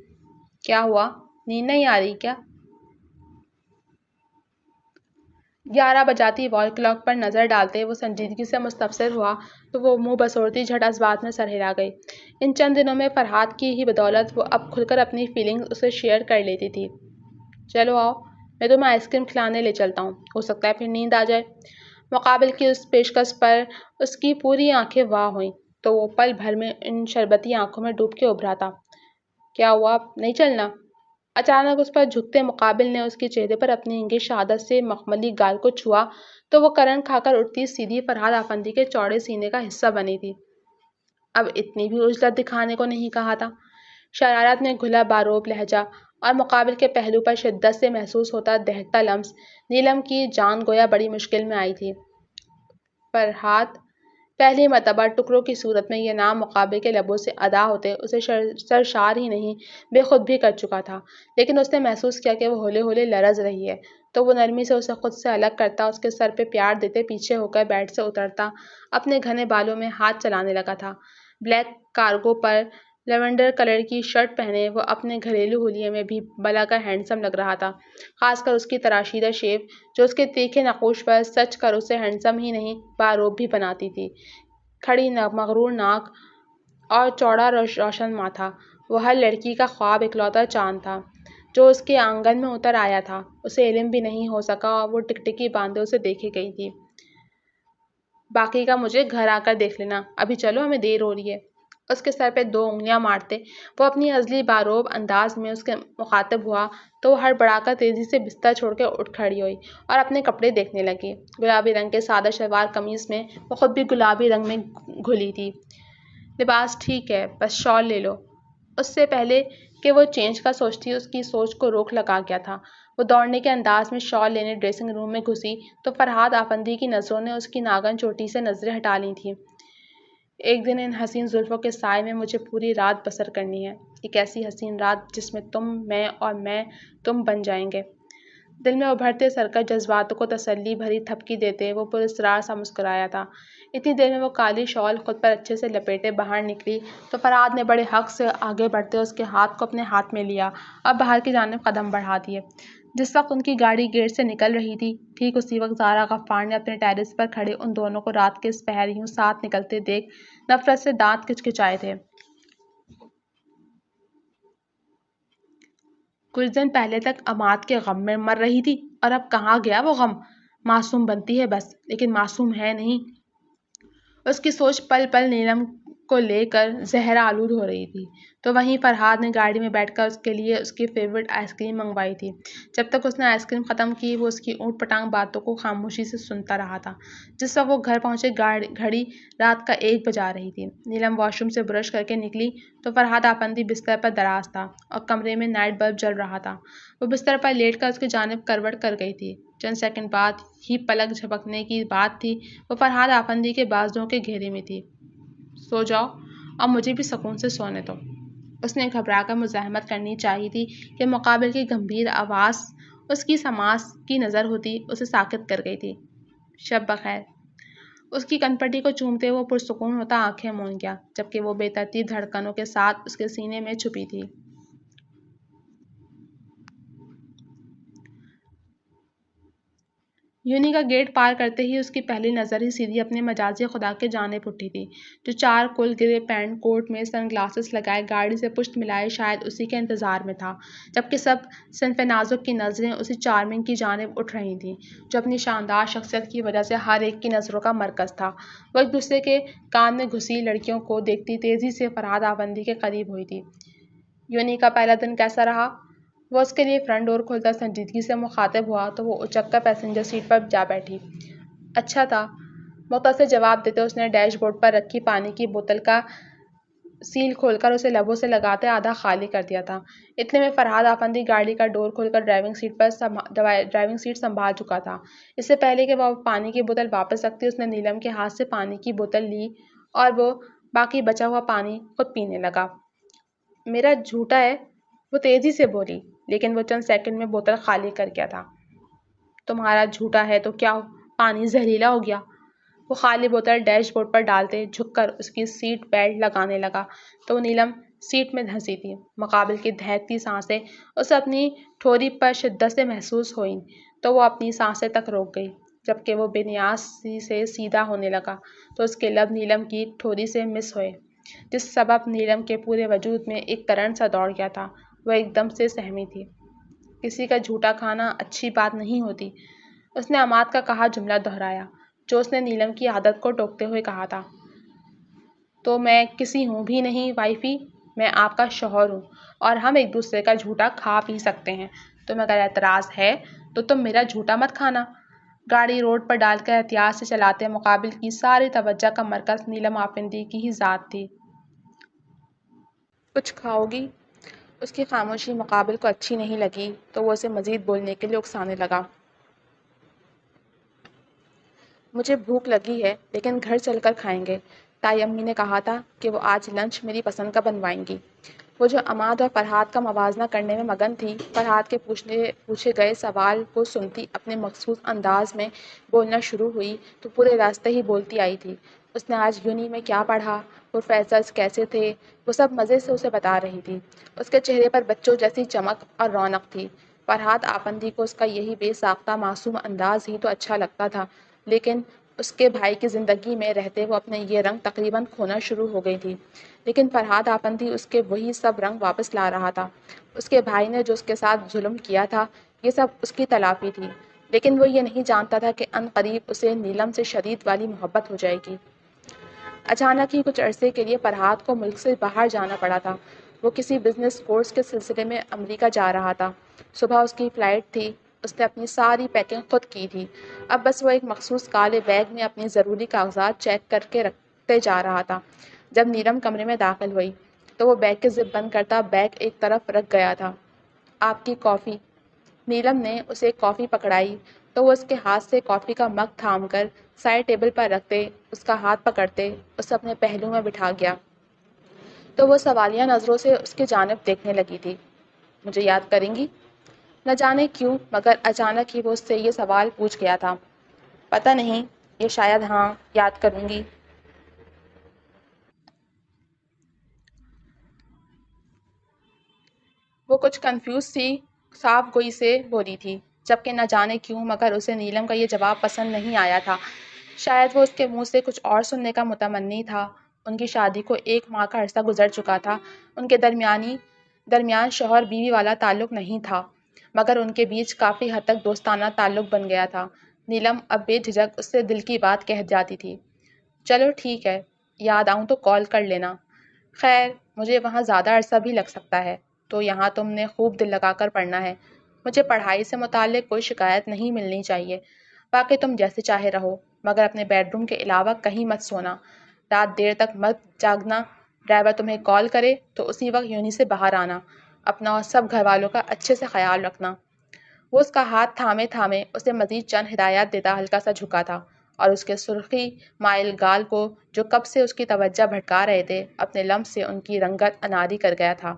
کیا ہوا، نیند نہیں آ رہی کیا؟ 11 بجاتی وال کلاک پر نظر ڈالتے وہ سنجیدگی سے مستفسر ہوا تو وہ منہ بسوڑتی جھٹ اس بات میں سر ہلا گئی۔ ان چند دنوں میں فرحات کی ہی بدولت وہ اب کھل کر اپنی فیلنگز اسے شیئر کر لیتی تھی۔ چلو آؤ، میں تمہیں آئس کریم کھلانے لے چلتا ہوں، ہو سکتا ہے پھر نیند آ جائے۔ مقابل کی اس پیشکش پر اس کی پوری آنکھیں واہ ہوئیں تو وہ پل بھر میں ان شربتی آنکھوں میں ڈوب کے ابھرا تھا۔ کیا ہوا، نہیں چلنا؟ اچانک اس پر جھکتے مقابل نے اس کے چہرے پر اپنی انگلی شہادت سے مخملی گال کو چھوا تو وہ کرن کھا کر اٹھتی سیدھی فرحات آفندی کے چوڑے سینے کا حصہ بنی تھی۔ اب اتنی بھی عجلت دکھانے کو نہیں کہا تھا، شرارت میں گھلا باروب لہجہ اور مقابل کے پہلو پر شدت سے محسوس ہوتا دہتا لمس نیلم کی جان گویا بڑی مشکل میں آئی تھی۔ فرحات، پہلی مرتبہ ٹکڑوں کی صورت میں یہ نام مقابل کے لبوں سے ادا ہوتے اسے سرشار ہی نہیں بے خود بھی کر چکا تھا، لیکن اس نے محسوس کیا کہ وہ ہولے ہولے لرز رہی ہے تو وہ نرمی سے اسے خود سے الگ کرتا، اس کے سر پہ پیار دیتے پیچھے ہو کر بیڈ سے اترتا، اپنے گھنے بالوں میں ہاتھ چلانے لگا تھا۔ بلیک کارگو پر لیونڈر کلر کی شرٹ پہنے وہ اپنے گھریلو حلیے میں بھی بلا کر ہینڈسم لگ رہا تھا، خاص کر اس کی تراشیدہ شیو جو اس کے تیکھے نقوش پر سچ کر اسے ہینڈسم ہی نہیں باروب بھی بناتی تھی۔ کھڑی مغرور ناک اور چوڑا روشن ماتھا، وہ ہر لڑکی کا خواب اکلوتا چاند تھا جو اس کے آنگن میں اتر آیا تھا۔ اسے علم بھی نہیں ہو سکا اور وہ ٹکٹکی باندھے اسے دیکھے گئی تھی۔ باقی کا مجھے گھر آ کر دیکھ لینا، ابھی چلو ہمیں دیر ہو رہی ہے۔ اس کے سر پہ 2 انگلیاں مارتے وہ اپنی ازلی باروب انداز میں اس کے مخاطب ہوا تو وہ ہڑبڑا کر تیزی سے بستر چھوڑ کے اٹھ کھڑی ہوئی اور اپنے کپڑے دیکھنے لگی۔ گلابی رنگ کے سادہ شلوار قمیص میں وہ خود بھی گلابی رنگ میں گھلی تھی۔ لباس ٹھیک ہے، بس شال لے لو۔ اس سے پہلے کہ وہ چینج کا سوچتی اس کی سوچ کو روک لگا گیا تھا۔ وہ دوڑنے کے انداز میں شال لینے ڈریسنگ روم میں گھسی تو فرحات آفندی کی نظروں نے اس کی ناگن چوٹی سے نظریں ہٹا لی تھیں۔ ایک دن ان حسین زلفوں کے سائے میں مجھے پوری رات بسر کرنی ہے، ایک ایسی حسین رات جس میں تم، میں اور میں تم بن جائیں گے۔ دل میں ابھرتے سرکش جذباتوں کو تسلی بھری تھپکی دیتے وہ پراسرار سا مسکرایا تھا۔ اتنی دیر میں وہ کالی شال خود پر اچھے سے لپیٹے باہر نکلی تو فرحات نے بڑے حق سے آگے بڑھتے اس کے ہاتھ کو اپنے ہاتھ میں لیا اور باہر کی جانب قدم بڑھا دیے۔ جس وقت ان کی گاڑی گیٹ سے نکل رہی تھی، ٹھیک اسی وقت زارا غفار نے اپنے ٹیرس پر کھڑے ان دونوں کو رات کے اس پہر یوں ساتھ نکلتے دیکھ نفرت سے دانت کچکچائے تھے۔ کچھ دن پہلے تک اماد کے غم میں مر رہی تھی اور اب کہاں گیا وہ غم؟ معصوم بنتی ہے بس، لیکن معصوم ہے نہیں۔ اس کی سوچ پل پل نیلم کو لے کر زہر آلود ہو رہی تھی تو وہیں فرحاد نے گاڑی میں بیٹھ کر اس کے لیے اس کی فیوریٹ آئس کریم منگوائی تھی۔ جب تک اس نے آئس کریم ختم کی وہ اس کی اونٹ پٹانگ باتوں کو خاموشی سے سنتا رہا تھا۔ جس وقت وہ گھر پہنچے گھڑی رات کا 1 بجا رہی تھی۔ نیلم واش روم سے برش کر کے نکلی تو فرحاد آفندی بستر پر دراز تھا اور کمرے میں نائٹ بلب جل رہا تھا۔ وہ بستر پر لیٹ کر اس کی جانب کروٹ کر گئی تھی۔ چند سیکنڈ بعد ہی پلک جھپکنے کی بات تھی وہ فرحاد آفندی کے بازوؤں کے گھیرے میں تھی۔ سو جاؤ اور مجھے بھی سکون سے سونے دو۔ اس نے گھبرا کر مزاحمت کرنی چاہی تھی کہ مقابل کی گمبھیر آواز اس کی سماس کی نظر ہوتی اسے ساکت کر گئی تھی۔ شب بخیر۔ اس کی کنپٹی کو چومتے وہ پرسکون ہوتا آنکھیں مون گیا جبکہ وہ بے ترتیب دھڑکنوں کے ساتھ اس کے سینے میں چھپی تھی۔ یونی کا گیٹ پار کرتے ہی اس کی پہلی نظر ہی سیدھی اپنے مجازی خدا کے جانب اٹھی تھی جو چارکول گرے پینٹ کوٹ میں سن گلاسز لگائے گاڑی سے پشت ملائے شاید اسی کے انتظار میں تھا جبکہ سب صنف نازک کی نظریں اسی چارمنگ کی جانب اٹھ رہی تھیں جو اپنی شاندار شخصیت کی وجہ سے ہر ایک کی نظروں کا مرکز تھا۔ وہ ایک دوسرے کے کان میں گھسی لڑکیوں کو دیکھتی تیزی سے فرحاد آفندی کے قریب ہوئی تھی۔ یونی کا پہلا دن کیسا رہا؟ وہ اس کے لیے فرنٹ ڈور کھولتا سنجیدگی سے مخاطب ہوا تو وہ اچک کر پیسنجر سیٹ پر جا بیٹھی۔ اچھا تھا، مختصر جواب دیتے اس نے ڈیش بورڈ پر رکھی پانی کی بوتل کا سیل کھول کر اسے لبوں سے لگاتے آدھا خالی کر دیا تھا۔ اتنے میں فرحاد آفندی گاڑی کا ڈور کھول کر ڈرائیونگ سیٹ سنبھال چکا تھا۔ اس سے پہلے کہ وہ پانی کی بوتل واپس رکھتی اس نے نیلم کے ہاتھ سے پانی کی بوتل لی اور وہ باقی بچا ہوا پانی خود پینے لگا۔ میرا جھوٹا ہے، وہ تیزی سے بولی لیکن وہ چند سیکنڈ میں بوتل خالی کر گیا تھا۔ تمہارا جھوٹا ہے تو کیا پانی زہریلا ہو گیا؟ وہ خالی بوتل ڈیش بورڈ پر ڈالتے جھک کر اس کی سیٹ بیلٹ لگانے لگا تو وہ نیلم سیٹ میں دھنسی تھی۔ مقابل کی دہتی سانسیں اسے اپنی ٹھوری پر شدت سے محسوس ہوئیں تو وہ اپنی سانسیں تک روک گئی۔ جبکہ وہ بے نیازی سے سیدھا ہونے لگا تو اس کے لب نیلم کی ٹھوری سے مس ہوئے جس سبب نیلم کے پورے وجود میں ایک کرنٹ سا دوڑ گیا تھا۔ وہ ایک دم سے سہمی تھی۔ کسی کا جھوٹا کھانا اچھی بات نہیں ہوتی، اس نے عماد کا کہا جملہ دہرایا جو اس نے نیلم کی عادت کو ٹوکتے ہوئے کہا تھا۔ تو میں کسی ہوں بھی نہیں وائفی، میں آپ کا شوہر ہوں اور ہم ایک دوسرے کا جھوٹا کھا پی سکتے ہیں۔ تمہیں اگر اعتراض ہے تو تم میرا جھوٹا مت کھانا۔ گاڑی روڈ پر ڈال کر احتیاط سے چلاتے مقابل کی ساری توجہ کا مرکز نیلم آفندی کی ہی ذات تھی۔ کچھ کھاؤ گی؟ اس کی خاموشی مقابل کو اچھی نہیں لگی تو وہ اسے مزید بولنے کے لیے اکسانے لگا۔ مجھے بھوک لگی ہے لیکن گھر چل کر کھائیں گے۔ تائی امی نے کہا تھا کہ وہ آج لنچ میری پسند کا بنوائیں گی۔ وہ جو عماد اور فرحاد کا موازنہ کرنے میں مگن تھی فرحاد کے پوچھے گئے سوال کو سنتی اپنے مخصوص انداز میں بولنا شروع ہوئی تو پورے راستے ہی بولتی آئی تھی۔ اس نے آج یونی میں کیا پڑھا، پروفیسرز کیسے تھے، وہ سب مزے سے اسے بتا رہی تھی۔ اس کے چہرے پر بچوں جیسی چمک اور رونق تھی۔ فرحاد آفندی کو اس کا یہی بے ساختہ معصوم انداز ہی تو اچھا لگتا تھا لیکن اس کے بھائی کی زندگی میں رہتے وہ اپنے یہ رنگ تقریباً کھونا شروع ہو گئی تھی۔ لیکن فرحاد آفندی اس کے وہی سب رنگ واپس لا رہا تھا۔ اس کے بھائی نے جو اس کے ساتھ ظلم کیا تھا یہ سب اس کی تلافی تھی لیکن وہ یہ نہیں جانتا تھا کہ عن قریب اسے نیلم سے شدید والی محبت ہو جائے گی۔ اچانک ہی کچھ عرصے کے لیے فرحاد کو ملک سے باہر جانا پڑا تھا۔ وہ کسی بزنس کورس کے سلسلے میں امریکہ جا رہا تھا۔ صبح اس کی فلائٹ تھی۔ اس نے اپنی ساری پیکنگ خود کی تھی۔ اب بس وہ ایک مخصوص کالے بیگ میں اپنی ضروری کاغذات چیک کر کے رکھتے جا رہا تھا۔ جب نیلم کمرے میں داخل ہوئی تو وہ بیگ کے زپ بند کرتا بیگ ایک طرف رکھ گیا تھا۔ آپ کی کافی۔ نیلم نے اسے ایک کافی پکڑائی تو وہ اس کے ہاتھ سے کافی کا مگ تھام کر سائڈ ٹیبل پر رکھتے اس کا ہاتھ پکڑتے اسے اپنے پہلو میں بٹھا گیا تو وہ سوالیہ نظروں سے اس کی جانب دیکھنے لگی تھی۔ مجھے یاد کریں گی؟ نہ جانے کیوں مگر اچانک ہی وہ اس سے یہ سوال پوچھ گیا تھا۔ پتہ نہیں، یہ شاید ہاں یاد کروں گی۔ وہ کچھ کنفیوز سی صاف گوئی سے بولی تھی جبکہ نہ جانے کیوں مگر اسے نیلم کا یہ جواب پسند نہیں آیا تھا۔ شاید وہ اس کے منہ سے کچھ اور سننے کا متمنی تھا۔ ان کی شادی کو 1 ماہ کا عرصہ گزر چکا تھا۔ ان کے درمیان شوہر بیوی والا تعلق نہیں تھا مگر ان کے بیچ کافی حد تک دوستانہ تعلق بن گیا تھا۔ نیلم اب بے جھجک اس سے دل کی بات کہہ جاتی تھی۔ چلو ٹھیک ہے، یاد آؤں تو کال کر لینا۔ خیر مجھے وہاں زیادہ عرصہ بھی لگ سکتا ہے، تو یہاں تم نے خوب دل لگا کر پڑھنا ہے۔ مجھے پڑھائی سے متعلق کوئی شکایت نہیں ملنی چاہیے۔ باقی تم جیسے چاہے رہو، مگر اپنے بیڈ روم کے علاوہ کہیں مت سونا، رات دیر تک مت جاگنا۔ ڈرائیور تمہیں کال کرے تو اسی وقت یونی سے باہر آنا۔ اپنا اور سب گھر والوں کا اچھے سے خیال رکھنا۔ وہ اس کا ہاتھ تھامے تھامے اسے مزید چند ہدایات دیتا ہلکا سا جھکا تھا، اور اس کے سرخی مائل گال کو جو کب سے اس کی توجہ بھٹکا رہے تھے اپنے لمس سے ان کی رنگت اناری کر گیا تھا،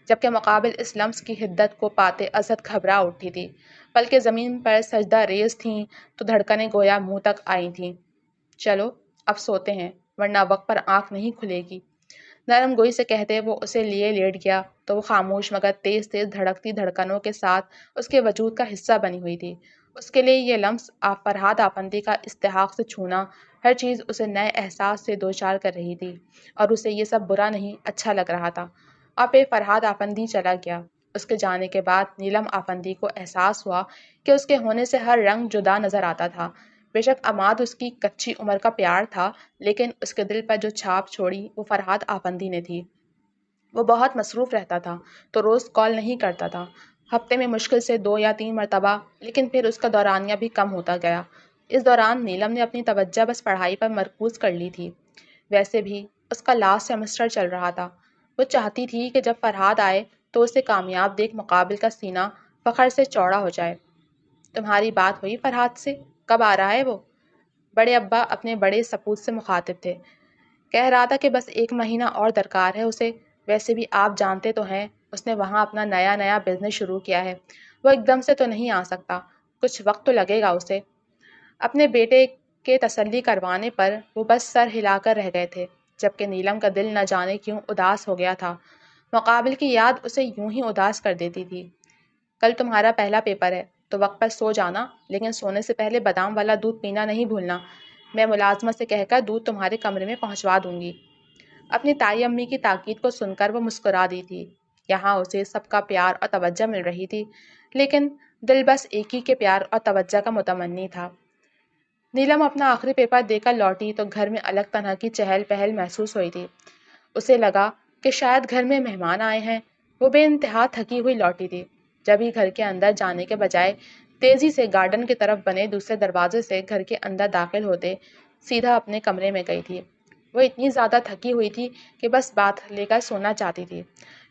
جبکہ مقابل اس لمس کی حدت کو پاتے ازت گھبرا اٹھی تھی، بلکہ زمین پر سجدہ ریز تھیں تو دھڑکنیں گویا منہ تک آئی تھیں۔ چلو اب سوتے ہیں، ورنہ وقت پر آنکھ نہیں کھلے گی، نرم گوئی سے کہتے وہ اسے لیے لیٹ گیا تو وہ خاموش مگر تیز تیز دھڑکتی دھڑکنوں کے ساتھ اس کے وجود کا حصہ بنی ہوئی تھی۔ اس کے لیے یہ لمس فرحاد آفندی کا استحقاق سے چھونا، ہر چیز اسے نئے احساس سے دوچار کر رہی تھی، اور اسے یہ سب برا نہیں اچھا لگ رہا تھا۔ اب فرحاد آفندی چلا گیا۔ اس کے جانے کے بعد نیلم آفندی کو احساس ہوا کہ اس کے ہونے سے ہر رنگ جدا نظر آتا تھا۔ بے شک عماد اس کی کچی عمر کا پیار تھا، لیکن اس کے دل پر جو چھاپ چھوڑی وہ فرحاد آفندی نے تھی۔ وہ بہت مصروف رہتا تھا تو روز کال نہیں کرتا تھا، ہفتے میں مشکل سے 2 یا 3 مرتبہ، لیکن پھر اس کا دورانیہ بھی کم ہوتا گیا۔ اس دوران نیلم نے اپنی توجہ بس پڑھائی پر مرکوز کر لی تھی۔ ویسے بھی اس کا لاسٹ سیمسٹر چل رہا تھا۔ وہ چاہتی تھی کہ جب فرحاد آئے تو اسے کامیاب دیکھ مقابل کا سینہ فخر سے چوڑا ہو جائے۔ تمہاری بات ہوئی فرحاد سے؟ کب آ رہا ہے وہ؟ بڑے ابا اپنے بڑے سپوت سے مخاطب تھے۔ کہہ رہا تھا کہ بس 1 مہینہ اور درکار ہے اسے۔ ویسے بھی آپ جانتے تو ہیں اس نے وہاں اپنا نیا بزنس شروع کیا ہے، وہ ایک دم سے تو نہیں آ سکتا، کچھ وقت تو لگے گا اسے۔ اپنے بیٹے کے تسلی کروانے پر وہ بس سر ہلا کر رہ گئے تھے، جبکہ نیلم کا دل نہ جانے کیوں اداس ہو گیا تھا۔ مقابل کی یاد اسے یوں ہی اداس کر دیتی تھی۔ کل تمہارا پہلا پیپر ہے تو وقت پر سو جانا، لیکن سونے سے پہلے بادام والا دودھ پینا نہیں بھولنا۔ میں ملازمت سے کہہ کر دودھ تمہارے کمرے میں پہنچوا دوں گی۔ اپنی تائی امی کی تاکید کو سن کر وہ مسکرا دی تھی۔ یہاں اسے سب کا پیار اور توجہ مل رہی تھی، لیکن دل بس ایک ہی کے پیار اور توجہ کا متمنی تھا۔ نیلم اپنا آخری پیپر دے کر لوٹی تو گھر میں الگ طرح کی چہل پہل محسوس ہوئی تھی۔ اسے لگا کہ شاید گھر میں مہمان آئے ہیں۔ وہ بے انتہا تھکی ہوئی لوٹی تھی، جب ہی گھر کے اندر جانے کے بجائے تیزی سے گارڈن کی طرف بنے دوسرے دروازے سے گھر کے اندر داخل ہوتے سیدھا اپنے کمرے میں گئی تھی۔ وہ اتنی زیادہ تھکی ہوئی تھی کہ بس بات لے کر سونا چاہتی تھی۔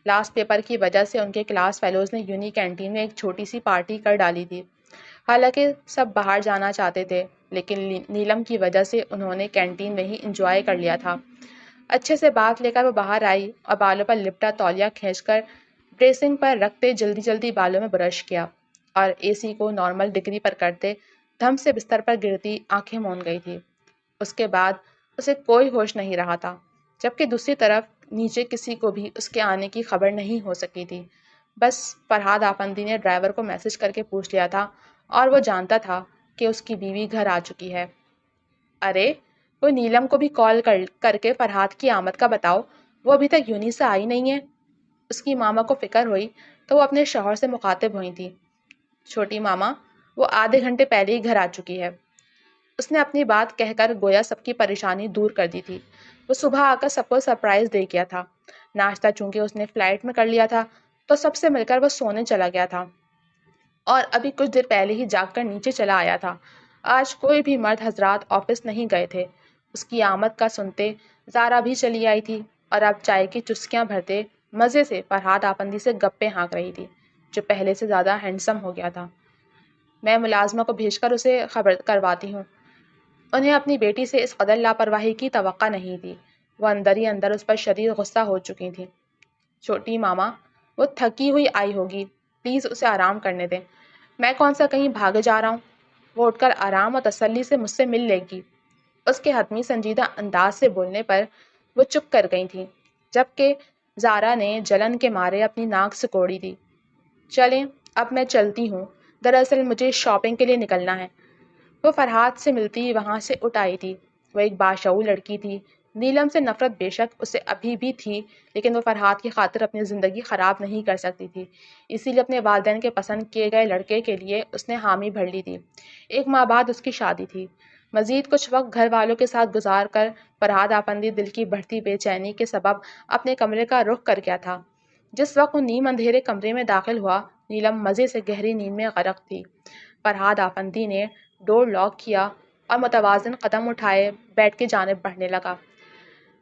لاسٹ پیپر کی وجہ سے ان کے کلاس فیلوز نے یونی کینٹین میں ایک چھوٹی سی پارٹی کر ڈالی تھی۔ حالانکہ سب باہر جانا چاہتے تھے، لیکن نیلم کی وجہ سے انہوں نے کینٹین میں ہی انجوائے کر لیا تھا۔ اچھے سے بات لے کر وہ باہر آئی اور بالوں پر لپٹا تولیہ کھینچ کر ڈریسنگ پر رکھتے جلدی جلدی بالوں میں برش کیا، اور اے سی کو نارمل ڈگری پر کرتے دھم سے بستر پر گرتی آنکھیں موند گئی تھی۔ اس کے بعد اسے کوئی ہوش نہیں رہا تھا، جبکہ دوسری طرف نیچے کسی کو بھی اس کے آنے کی خبر نہیں ہو سکی تھی۔ بس فرحاد آفندی نے ڈرائیور کو میسج کر کے پوچھ لیا تھا، اور وہ جانتا تھا کہ اس کی بیوی گھر آ چکی ہے۔ ارے وہ نیلم کو بھی کال کر کے فرحاد کی آمد کا بتاؤ، وہ ابھی تک یونی سے آئی نہیں ہے۔ اس کی ماما کو فکر ہوئی تو وہ اپنے شوہر سے مخاطب ہوئی تھی۔ چھوٹی ماما وہ آدھے گھنٹے پہلے ہی گھر آ چکی ہے۔ اس نے اپنی بات کہہ کر گویا سب کی پریشانی دور کر دی تھی۔ وہ صبح آ کر سب کو سرپرائز دے گیا تھا۔ ناشتہ چونکہ اس نے فلائٹ میں کر لیا تھا تو سب سے مل کر وہ سونے چلا گیا تھا، اور ابھی کچھ دیر پہلے ہی جاگ کر نیچے چلا آیا تھا۔ آج کوئی بھی مرد حضرات آفس نہیں گئے تھے۔ اس کی آمد کا سنتے زارا بھی چلی آئی تھی، اور اب چائے کی چسکیاں بھرتے مزے سے فرحاد آفندی سے گپے ہانک رہی تھی، جو پہلے سے زیادہ ہینڈسم ہو گیا تھا۔ میں ملازمہ کو بھیج کر اسے خبر کرواتی ہوں۔ انہیں اپنی بیٹی سے اس قدر لاپرواہی کی توقع نہیں تھی۔ وہ اندر ہی اندر اس پر شدید غصہ ہو چکی تھی۔ چھوٹی ماما وہ تھکی ہوئی آئی ہوگی، پلیز اسے آرام کرنے دیں۔ میں کون سا کہیں بھاگے جا رہا ہوں، وہ اٹھ کر آرام اور تسلی سے مجھ سے مل لے گی۔ اس کے حتمی سنجیدہ انداز سے بولنے پر وہ چپ کر گئی تھیں، جبکہ زارا نے جلن کے مارے اپنی ناک سکوڑی تھی۔ چلیں اب میں چلتی ہوں، دراصل مجھے شاپنگ کے لیے نکلنا ہے۔ وہ فرحاد سے ملتی وہاں سے اٹھ آئی تھی۔ وہ ایک باشعور لڑکی تھی، نیلم سے نفرت بے شک اسے ابھی بھی تھی، لیکن وہ فرحاد کی خاطر اپنی زندگی خراب نہیں کر سکتی تھی، اسی لیے اپنے والدین کے پسند کیے گئے لڑکے کے لیے اس نے حامی بھر لی تھی۔ 1 ماہ بعد اس کی شادی تھی۔ مزید کچھ وقت گھر والوں کے ساتھ گزار کر فرحاد آفندی دل کی بڑھتی بے چینی کے سبب اپنے کمرے کا رخ کر گیا تھا۔ جس وقت وہ نیم اندھیرے کمرے میں داخل ہوا، نیلم مزے سے گہری نیند میں غرق تھی۔ فرحاد آفندی نے ڈور لاک کیا اور متوازن قدم اٹھائے بیڈ کی جانب بڑھنے لگا۔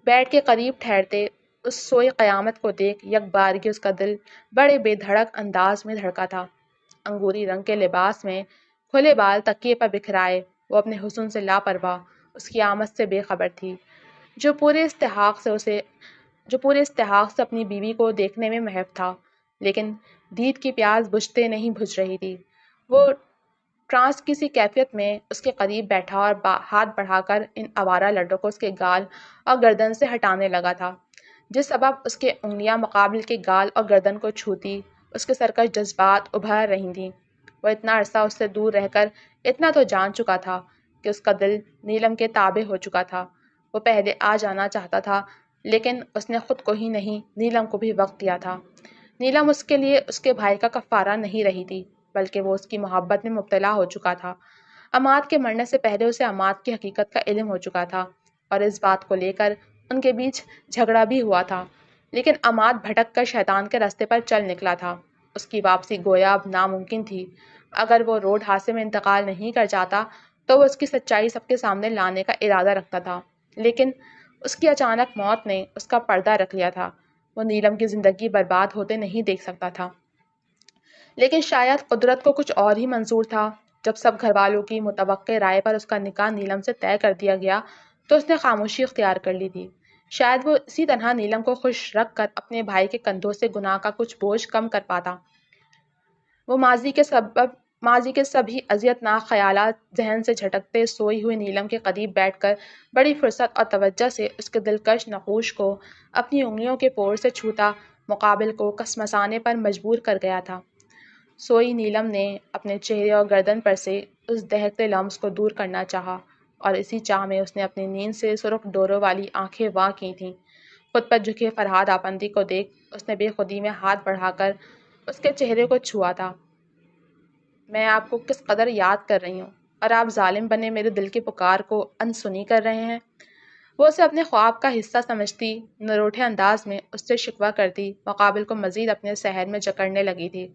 بیڈ کے قریب ٹھہرتے اس سوئی قیامت کو دیکھ یک بارگی اس کا دل بڑے بے دھڑک انداز میں دھڑکا تھا۔ انگوری رنگ کے لباس میں کھلے بال تکیے پر بکھرائے وہ اپنے حسن سے لاپرواہ اس کی آمد سے بے خبر تھی، جو پورے استحقاق سے اپنی بیوی کو دیکھنے میں محو تھا، لیکن دید کی پیاس بجھتے نہیں بجھ رہی تھی۔ وہ ٹرانس کی سی کیفیت میں اس کے قریب بیٹھا اور ہاتھ بڑھا کر ان آوارہ لڈوں کو اس کے گال اور گردن سے ہٹانے لگا تھا، جس سبب اس کے انگلیاں مقابل کے گال اور گردن کو چھوتی اس کے سرکش جذبات ابھر رہی تھیں۔ وہ اتنا عرصہ اس سے دور رہ کر اتنا تو جان چکا تھا کہ اس کا دل نیلم کے تابع ہو چکا تھا۔ وہ پہلے آ جانا چاہتا تھا، لیکن اس نے خود کو ہی نہیں نیلم کو بھی وقت دیا تھا۔ نیلم اس کے لیے اس کے بھائی کا کفارہ نہیں رہی تھی، بلکہ وہ اس کی محبت میں مبتلا ہو چکا تھا۔ عماد کے مرنے سے پہلے اسے عماد کی حقیقت کا علم ہو چکا تھا اور اس بات کو لے کر ان کے بیچ جھگڑا بھی ہوا تھا، لیکن عماد بھٹک کر شیطان کے راستے پر چل نکلا تھا۔ اس کی واپسی گویا اب ناممکن تھی۔ اگر وہ روڈ حادثے میں انتقال نہیں کر جاتا تو وہ اس کی سچائی سب کے سامنے لانے کا ارادہ رکھتا تھا، لیکن اس کی اچانک موت نے اس کا پردہ رکھ لیا تھا۔ وہ نیلم کی زندگی برباد ہوتے نہیں دیکھ سکتا تھا، لیکن شاید قدرت کو کچھ اور ہی منظور تھا۔ جب سب گھر والوں کی متوقع رائے پر اس کا نکاح نیلم سے طے کر دیا گیا تو اس نے خاموشی اختیار کر لی تھی۔ شاید وہ اسی طرح نیلم کو خوش رکھ کر اپنے بھائی کے کندھوں سے گناہ کا کچھ بوجھ کم کر پاتا۔ وہ ماضی کے سبھی اذیت ناک خیالات ذہن سے جھٹکتے سوئی ہوئی نیلم کے قریب بیٹھ کر بڑی فرصت اور توجہ سے اس کے دلکش نقوش کو اپنی انگلیوں کے پور سے چھوتا مقابل کو کسمسانے پر مجبور کر گیا تھا۔ سوئی نیلم نے اپنے چہرے اور گردن پر سے اس دہکتے لمس کو دور کرنا چاہا، اور اسی چاہ میں اس نے اپنی نیند سے سرخ ڈوروں والی آنکھیں واں کی تھیں۔ خود پر جھکے فرحاد آفندی کو دیکھ اس نے بے خودی میں ہاتھ بڑھا کر اس کے چہرے کو چھوا تھا۔ میں آپ کو کس قدر یاد کر رہی ہوں، اور آپ ظالم بنے میرے دل کی پکار کو انسنی کر رہے ہیں۔ وہ اسے اپنے خواب کا حصہ سمجھتی نروٹھے انداز میں اس سے شکوہ کرتی مقابل کو مزید اپنے صحن میں جکڑنے لگی تھی۔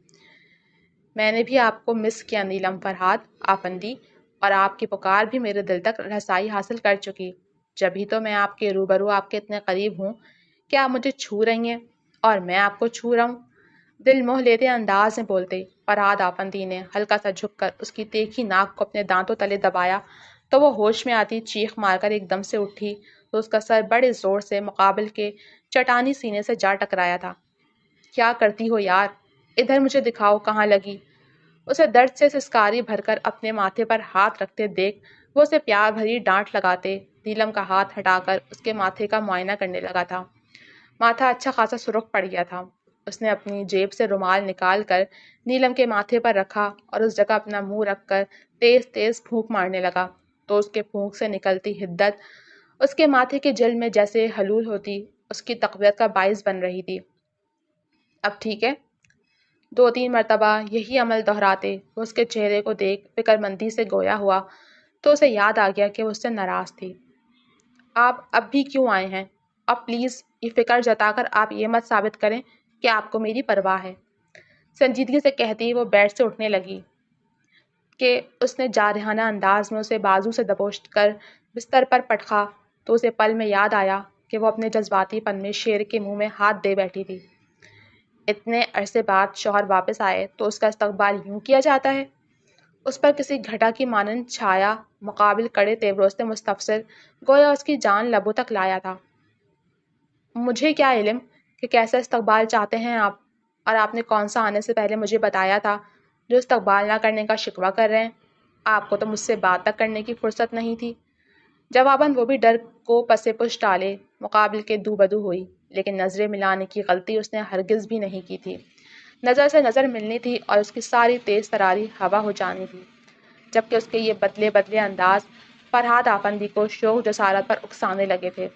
میں نے بھی آپ کو مس کیا نیلم فرحاد آفندی، اور آپ کی پکار بھی میرے دل تک رسائی حاصل کر چکی۔ جبھی تو میں آپ کے روبرو آپ کے اتنے قریب ہوں کہ آپ مجھے چھو رہی ہیں اور میں آپ کو چھو رہا ہوں۔ دل موہ لیتے انداز میں بولتے فرحاد آفندی نے ہلکا سا جھک کر اس کی تیکھی ناک کو اپنے دانتوں تلے دبایا تو وہ ہوش میں آتی چیخ مار کر ایک دم سے اٹھی تو اس کا سر بڑے زور سے مقابل کے چٹانی سینے سے جا ٹکرایا تھا۔ کیا کرتی ہو یار، ادھر مجھے دکھاؤ کہاں لگی۔ اسے درد سے سسکاری بھر کر اپنے ماتھے پر ہاتھ رکھتے دیکھ وہ اسے پیار بھری ڈانٹ لگاتے نیلم کا ہاتھ ہٹا کر اس کے ماتھے کا معائنہ کرنے لگا تھا۔ ماتھا اچھا خاصا سرخ پڑ گیا تھا۔ اس نے اپنی جیب سے رومال نکال کر نیلم کے ماتھے پر رکھا اور اس جگہ اپنا منہ رکھ کر تیز تیز پھونک مارنے لگا تو اس کے پھونک سے نکلتی حدت اس کے ماتھے کے جلد میں جیسے حلول ہوتی اس کی تقویت کا باعث بن رہی تھی۔ اب ٹھیک ہے۔ 2-3 مرتبہ یہی عمل دہراتے وہ اس کے چہرے کو دیکھ فکر مندی سے گویا ہوا تو اسے یاد آ گیا کہ وہ اس سے ناراض تھی۔ آپ اب بھی کیوں آئے ہیں؟ اب پلیز یہ فکر جتا کر آپ یہ مت ثابت کریں کہ آپ کو میری پرواہ ہے۔ سنجیدگی سے کہتی وہ بیڈ سے اٹھنے لگی کہ اس نے جارحانہ انداز میں اسے بازو سے دبوچ کر بستر پر پٹخا تو اسے پل میں یاد آیا کہ وہ اپنے جذباتی پن میں شیر کے منہ میں ہاتھ دے بیٹھی تھی۔ اتنے عرصے بعد شوہر واپس آئے تو اس کا استقبال یوں کیا جاتا ہے؟ اس پر کسی گھٹا کی مانند چھایا مقابل کڑے تیوروں سے مستفسر گویا اس کی جان لبوں تک لایا تھا۔ مجھے کیا علم کہ کیسا استقبال چاہتے ہیں آپ، اور آپ نے کون سا آنے سے پہلے مجھے بتایا تھا جو استقبال نہ کرنے کا شکوہ کر رہے ہیں؟ آپ کو تو مجھ سے بات تک کرنے کی فرصت نہیں تھی۔ جواباً وہ بھی ڈر کو پسے پش ڈالے مقابل کے دو بدو ہوئی، لیکن نظریں ملانے کی غلطی اس نے ہرگز بھی نہیں کی تھی۔ نظر سے نظر ملنی تھی اور اس کی ساری تیز تراری ہوا ہو جانی تھی، جبکہ اس کے یہ بدلے بدلے انداز فرحاد آفندی کو شوق جسارت پر اکسانے لگے تھے۔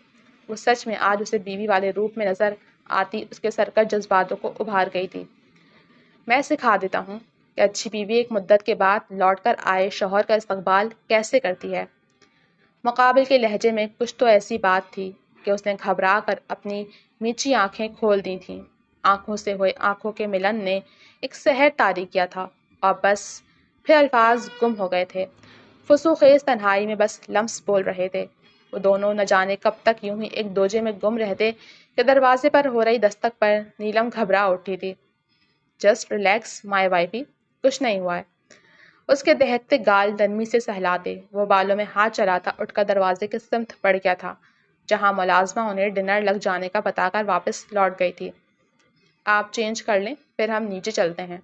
وہ سچ میں آج اسے بیوی والے روپ میں نظر آتی اس کے سرکش جذباتوں کو ابھار گئی تھی۔ میں سکھا دیتا ہوں کہ اچھی بیوی ایک مدت کے بعد لوٹ کر آئے شوہر کا استقبال کیسے کرتی ہے۔ مقابل کے لہجے میں کچھ تو ایسی بات تھی کہ اس نے گھبرا کر اپنی میچی آنکھیں کھول دی تھیں۔ آنکھوں سے ہوئے آنکھوں کے ملن نے ایک سحر طاری کیا تھا اور بس پھر الفاظ گم ہو گئے تھے۔ فسوخیز تنہائی میں بس لمس بول رہے تھے۔ وہ دونوں نہ جانے کب تک یوں ہی ایک دوجے میں گم رہتے کہ دروازے پر ہو رہی دستک پر نیلم گھبرا اٹھی تھی۔ جسٹ ریلیکس مائی وائفی، کچھ نہیں ہوا ہے۔ اس کے دہکتے گال نرمی سے سہلاتے، وہ بالوں میں ہاتھ چلاتا اٹھ کر دروازے کی سمت بڑھ گیا تھا جہاں ملازمہ انہیں ڈنر لگ جانے کا بتا کر واپس لوٹ گئی تھی۔ آپ چینج کر لیں پھر ہم نیچے چلتے ہیں۔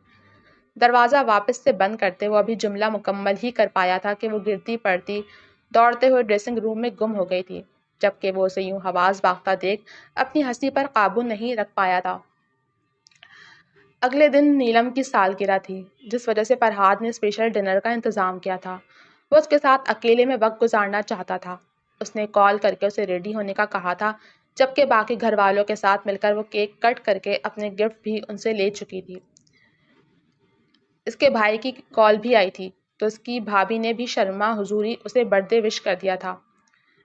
دروازہ واپس سے بند کرتے وہ ابھی جملہ مکمل ہی کر پایا تھا کہ وہ گرتی پڑتی دوڑتے ہوئے ڈریسنگ روم میں گم ہو گئی تھی، جبکہ وہ اسے یوں حواس باختہ دیکھ اپنی ہنسی پر قابو نہیں رکھ پایا تھا۔ اگلے دن نیلم کی سالگرہ تھی جس وجہ سے فرحاد نے اسپیشل ڈنر کا انتظام کیا تھا۔ وہ اس کے ساتھ اکیلے میں وقت گزارنا چاہتا تھا۔ اس نے کال کر کے اسے ریڈی ہونے کا کہا تھا، جبکہ باقی گھر والوں کے ساتھ مل کر وہ کیک کٹ کر کے اپنے گفٹ بھی ان سے لے چکی تھی۔ اس کے بھائی کی کال بھی آئی تھی تو اس کی بھابھی نے بھی شرما حضوری اسے برتھ ڈے وش کر دیا تھا۔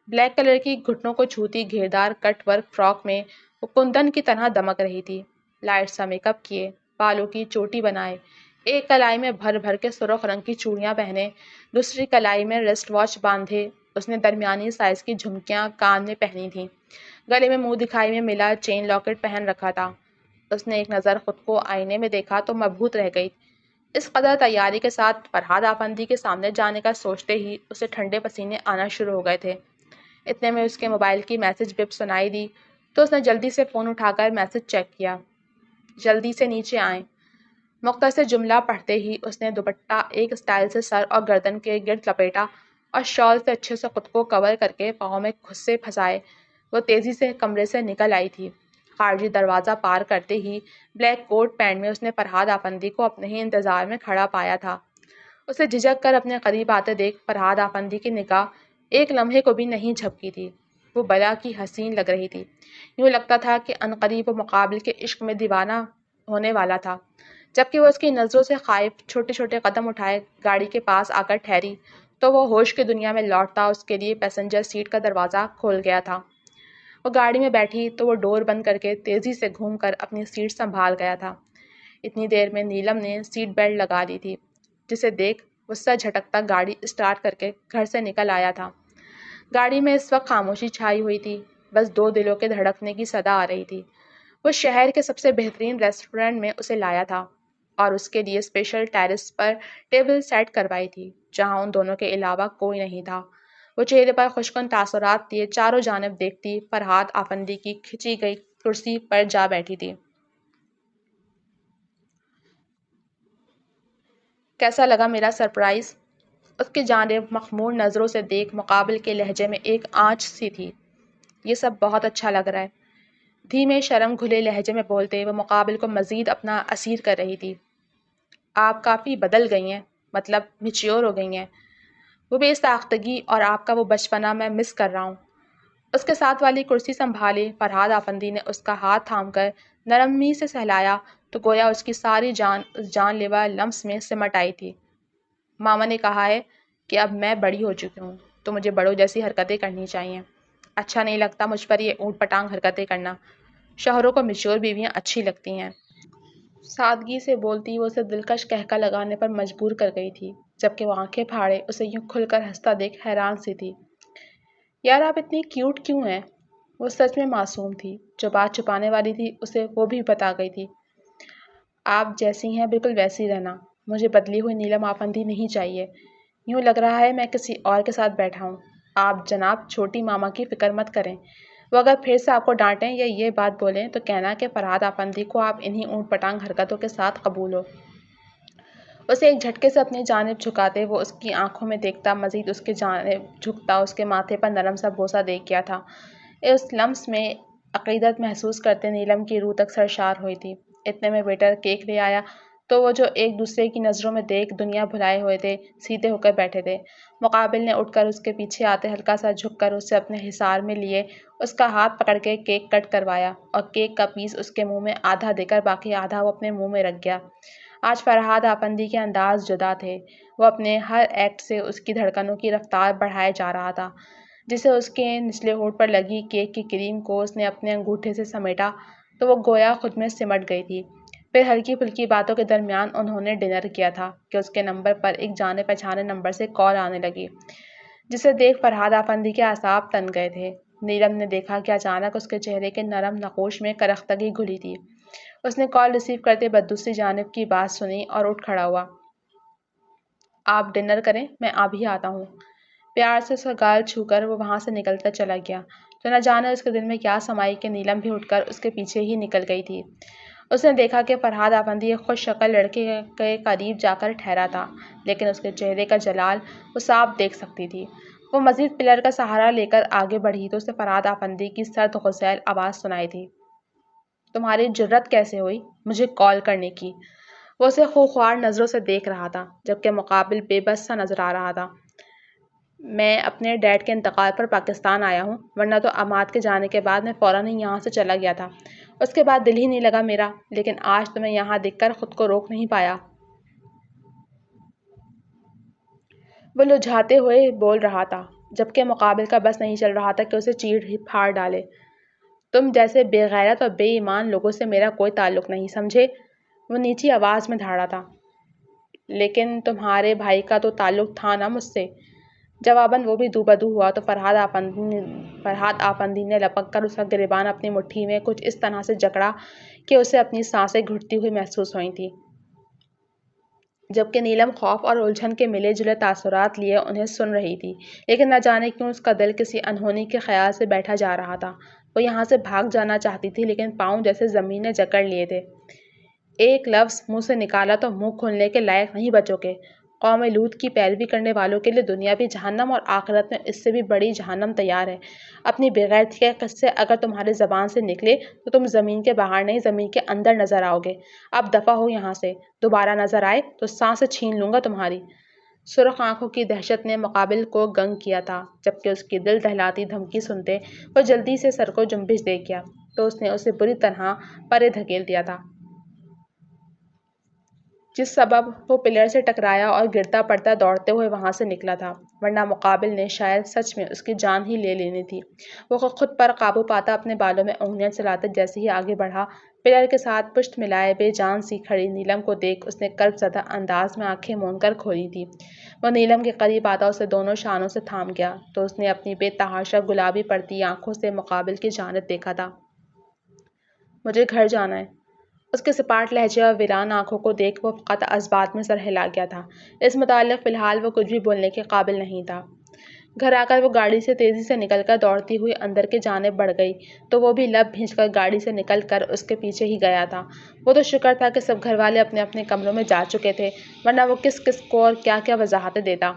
بلیک کلر کی گھٹنوں کو چھوتی گھیردار کٹ ورک فراک میں وہ کندن کی طرح دمک رہی تھی۔ لائٹ سا میک اپ کیے، بالوں کی چوٹی بنائے، ایک کلائی میں بھر بھر کے سرخ رنگ کی چوڑیاں پہنے، دوسری کلائی میں ریسٹ واچ باندھے، اس نے درمیانی سائز کی جھمکیاں کان میں پہنی تھیں، گلے میں منہ دکھائی میں ملا چین لاکٹ پہن رکھا تھا۔ اس نے ایک نظر خود کو آئینے میں دیکھا تو مبہوت رہ گئی۔ اس قدر تیاری کے ساتھ فرحاد آفندی کے سامنے جانے کا سوچتے ہی اسے ٹھنڈے پسینے آنا شروع ہو گئے تھے۔ اتنے میں اس کے موبائل کی میسج بپ سنائی دی تو اس نے جلدی سے فون اٹھا کر میسج چیک کیا۔ جلدی سے نیچے آئیں۔ مختصر جملہ پڑھتے ہی اس نے دوپٹہ ایک اسٹائل سے سر اور گردن کے گرد لپیٹا اور شال سے اچھے سے خود کو کور کر کے پاؤں میں خصے پھنسائے وہ تیزی سے کمرے سے نکل آئی تھی۔ خارجی دروازہ پار کرتے ہی بلیک کوٹ پینٹ میں اس نے فرحاد آفندی کو اپنے ہی انتظار میں کھڑا پایا تھا۔ اسے جھجک کر اپنے قریب آتے دیکھ فرحاد آفندی کی نگاہ ایک لمحے کو بھی نہیں جھپکی تھی۔ وہ بلا کی حسین لگ رہی تھی، یوں لگتا تھا کہ عنقریب وہ مقابل کے عشق میں دیوانہ ہونے والا تھا۔ جبکہ وہ اس کی نظروں سے خائف چھوٹے چھوٹے قدم اٹھائے گاڑی کے پاس آ کر ٹھہری تو وہ ہوش کی دنیا میں لوٹتا اس کے لیے پیسنجر سیٹ کا دروازہ کھول گیا تھا۔ وہ گاڑی میں بیٹھی تو وہ ڈور بند کر کے تیزی سے گھوم کر اپنی سیٹ سنبھال گیا تھا۔ اتنی دیر میں نیلم نے سیٹ بیلٹ لگا لی تھی، جسے دیکھ غصہ جھٹکتا گاڑی اسٹارٹ کر کے گھر سے نکل آیا تھا۔ گاڑی میں اس وقت خاموشی چھائی ہوئی تھی، بس دو دلوں کے دھڑکنے کی صدا آ رہی تھی۔ وہ شہر کے سب سے بہترین ریسٹورینٹ میں اسے لایا تھا اور اس کے لیے اسپیشل ٹیرس پر ٹیبل سیٹ کروائی تھی جہاں ان دونوں کے علاوہ کوئی نہیں تھا۔ وہ چہرے پر خوشکن تاثرات لیے چاروں جانب دیکھتی فرحاد آفندی کی کھچی گئی کرسی پر جا بیٹھی تھی۔ کیسا لگا میرا سرپرائز؟ اس کی جانب مخمور نظروں سے دیکھ مقابل کے لہجے میں ایک آنچ سی تھی۔ یہ سب بہت اچھا لگ رہا ہے۔ دھیمے شرم گھلے لہجے میں بولتے وہ مقابل کو مزید اپنا اسیر کر رہی تھی۔ آپ کافی بدل گئی ہیں، مطلب میچیور ہو گئی ہیں۔ وہ بے ساختگی اور آپ کا وہ بچپنا میں مس کر رہا ہوں۔ اس کے ساتھ والی کرسی سنبھالے فرحاد آفندی نے اس کا ہاتھ تھام کر نرمی سے سہلایا تو گویا اس کی ساری جان اس جان لیوا لمس میں سمٹ آئی تھی۔ ماما نے کہا ہے کہ اب میں بڑی ہو چکی ہوں تو مجھے بڑوں جیسی حرکتیں کرنی چاہیے۔ اچھا نہیں لگتا مجھ پر یہ اونٹ پٹانگ حرکتیں کرنا۔ شوہروں کو میچور بیویاں اچھی لگتی ہیں۔ سادگی سے بولتی وہ اسے دلکش کہکا لگانے پر مجبور کر گئی تھی، جبکہ وہ آنکھیں پھاڑے اسے یوں کھل کر ہنستا دیکھ حیران سی تھی۔ یار آپ اتنی کیوٹ کیوں ہیں؟ وہ سچ میں معصوم تھی، جو بات چھپانے والی تھی اسے وہ بھی بتا گئی تھی۔ آپ جیسی ہیں بالکل ویسی رہنا، مجھے بدلی ہوئی نیلم آفندی نہیں چاہیے۔ یوں لگ رہا ہے میں کسی اور کے ساتھ بیٹھا ہوں۔ آپ جناب چھوٹی ماما کی فکر مت کریں، وہ اگر پھر سے آپ کو ڈانٹیں یا یہ بات بولیں تو کہنا کہ فرحاد آفندی کو آپ انہی اونٹ پٹانگ حرکتوں کے ساتھ قبول ہو۔ اسے ایک جھٹکے سے اپنی جانب جھکاتے وہ اس کی آنکھوں میں دیکھتا، مزید اس کی جانب جھکتا اس کے ماتھے پر نرم سا بوسہ دے گیا تھا۔ اس لمس میں عقیدت محسوس کرتے نیلم کی روح تک سرشار ہوئی تھی۔ اتنے میں ویٹر کیک لے آیا تو وہ جو ایک دوسرے کی نظروں میں دیکھ دنیا بھلائے ہوئے تھے سیدھے ہو کر بیٹھے تھے۔ مقابل نے اٹھ کر اس کے پیچھے آتے ہلکا سا جھک کر اسے اپنے حصار میں لیے اس کا ہاتھ پکڑ کے کیک کٹ کروایا اور کیک کا پیس اس کے منہ میں آدھا دے کر باقی آدھا وہ اپنے منہ میں رکھ گیا۔ آج فرحاد آفندی کے انداز جدا تھے۔ وہ اپنے ہر ایکٹ سے اس کی دھڑکنوں کی رفتار بڑھائے جا رہا تھا۔ جسے اس کے نچلے ہونٹ پر لگی کیک کی کریم کو اس نے اپنے انگوٹھے سے سمیٹا تو وہ گویا خود میں سمٹ گئی تھی۔ پھر ہلکی پھلکی باتوں کے درمیان انہوں نے ڈنر کیا تھا کہ اس کے نمبر پر ایک جانے پہچانے نمبر سے کال آنے لگی، جسے دیکھ فرحاد آفندی کے اعصاب تن گئے تھے۔ نیلم نے دیکھا کہ اچانک اس کے چہرے کے نرم نقوش میں کرختگی گھلی تھی۔ اس نے کال ریسیو کرتے بدوسری جانب کی بات سنی اور اٹھ کھڑا ہوا۔ آپ ڈنر کریں، میں ابھی آتا ہوں۔ پیار سے اس کا گال چھو کر وہ وہاں سے نکلتا چلا گیا تو نہ جانے اس کے دل میں کیا سمائی کہ نیلم بھی اٹھ کر اس کے پیچھے ہی نکل گئی تھی۔ اس نے دیکھا کہ فرحاد آفندی ایک خوش شکل لڑکے کے قریب جا کر ٹھہرا تھا، لیکن اس کے چہرے کا جلال وہ صاف دیکھ سکتی تھی۔ وہ مزید پلر کا سہارا لے کر آگے بڑھی تو اسے فرحاد آفندی کی سرد غسیل آواز سنائی تھی۔ تمہاری جرت کیسے ہوئی مجھے کال کرنے کی؟ وہ اسے خوخوار نظروں سے دیکھ رہا تھا جبکہ مقابل بے بس سا نظر آ رہا تھا۔ میں اپنے ڈیڈ کے انتقال پر پاکستان آیا ہوں، ورنہ تو عماد کے جانے کے بعد میں فوراً ہی یہاں سے چلا گیا تھا۔ اس کے بعد دل ہی نہیں لگا میرا، لیکن آج تمہیں یہاں دیکھ کر خود کو روک نہیں پایا۔ وہ لجھاتے ہوئے بول رہا تھا جبکہ مقابل کا بس نہیں چل رہا تھا کہ اسے چیڑ پھاڑ ڈالے۔ تم جیسے بے غیرت اور بے ایمان لوگوں سے میرا کوئی تعلق نہیں، سمجھے؟ وہ نیچی آواز میں دھاڑا تھا۔ لیکن تمہارے بھائی کا تو تعلق تھا نا مجھ سے؟ جواباً وہ بھی دو بدو ہوا تو فرحاد آفندی نے لپک کر اس کا گریبان اپنی مٹھی میں کچھ اس طرح سے جکڑا کہ اسے اپنی سانسیں گھٹتی ہوئی محسوس ہوئی تھیں، جبکہ نیلم خوف اور الجھن کے ملے جلے تاثرات لیے انہیں سن رہی تھی، لیکن نہ جانے کیوں اس کا دل کسی انہونی کے خیال سے بیٹھا جا رہا تھا۔ وہ یہاں سے بھاگ جانا چاہتی تھی لیکن پاؤں جیسے زمین نے جکڑ لیے تھے۔ ایک لفظ منہ سے نکالا تو منہ کھولنے کے لائق نہیں بچو گے۔ قوم لوط کی پیروی کرنے والوں کے لیے دنیا بھی جہنم اور آخرت میں اس سے بھی بڑی جہنم تیار ہے۔ اپنی بغیرتی کے قصے اگر تمہارے زبان سے نکلے تو تم زمین کے باہر نہیں زمین کے اندر نظر آؤ گے۔ اب دفع ہو یہاں سے، دوبارہ نظر آئے تو سانسیں چھین لوں گا تمہاری۔ سرخ آنکھوں کی دہشت نے مقابل کو گنگ کیا تھا، جبکہ اس کی دل دہلاتی دھمکی سنتے وہ جلدی سے سر کو جنبش دے گیا تو اس نے اسے بری طرح پرے دھکیل دیا تھا، جس سبب وہ پلر سے ٹکرایا اور گرتا پڑتا دوڑتے ہوئے وہاں سے نکلا تھا، ورنہ مقابل نے شاید سچ میں اس کی جان ہی لے لینی تھی۔ وہ خود پر قابو پاتا اپنے بالوں میں انگلیاں چلاتا جیسے ہی آگے بڑھا، پلر کے ساتھ پشت ملائے بے جان سی کھڑی نیلم کو دیکھ اس نے کرب زدہ انداز میں آنکھیں موند کر کھولی تھی۔ وہ نیلم کے قریب آتا اسے دونوں شانوں سے تھام گیا تو اس نے اپنی بے تحاشا گلابی پڑتی آنکھوں سے مقابل کی جانب دیکھا تھا۔ مجھے گھر جانا ہے۔ اس کے سپاٹ لہجے اور ویران آنکھوں کو دیکھ وہ قطع از بات میں سر ہلا گیا تھا۔ اس متعلق فی الحال وہ کچھ بھی بولنے کے قابل نہیں تھا۔ گھر آ کر وہ گاڑی سے تیزی سے نکل کر دوڑتی ہوئی اندر کی جانب بڑھ گئی تو وہ بھی لب بھینچ کر گاڑی سے نکل کر اس کے پیچھے ہی گیا تھا۔ وہ تو شکر تھا کہ سب گھر والے اپنے اپنے کمروں میں جا چکے تھے، ورنہ وہ کس کس کو اور کیا کیا وضاحتیں دیتا۔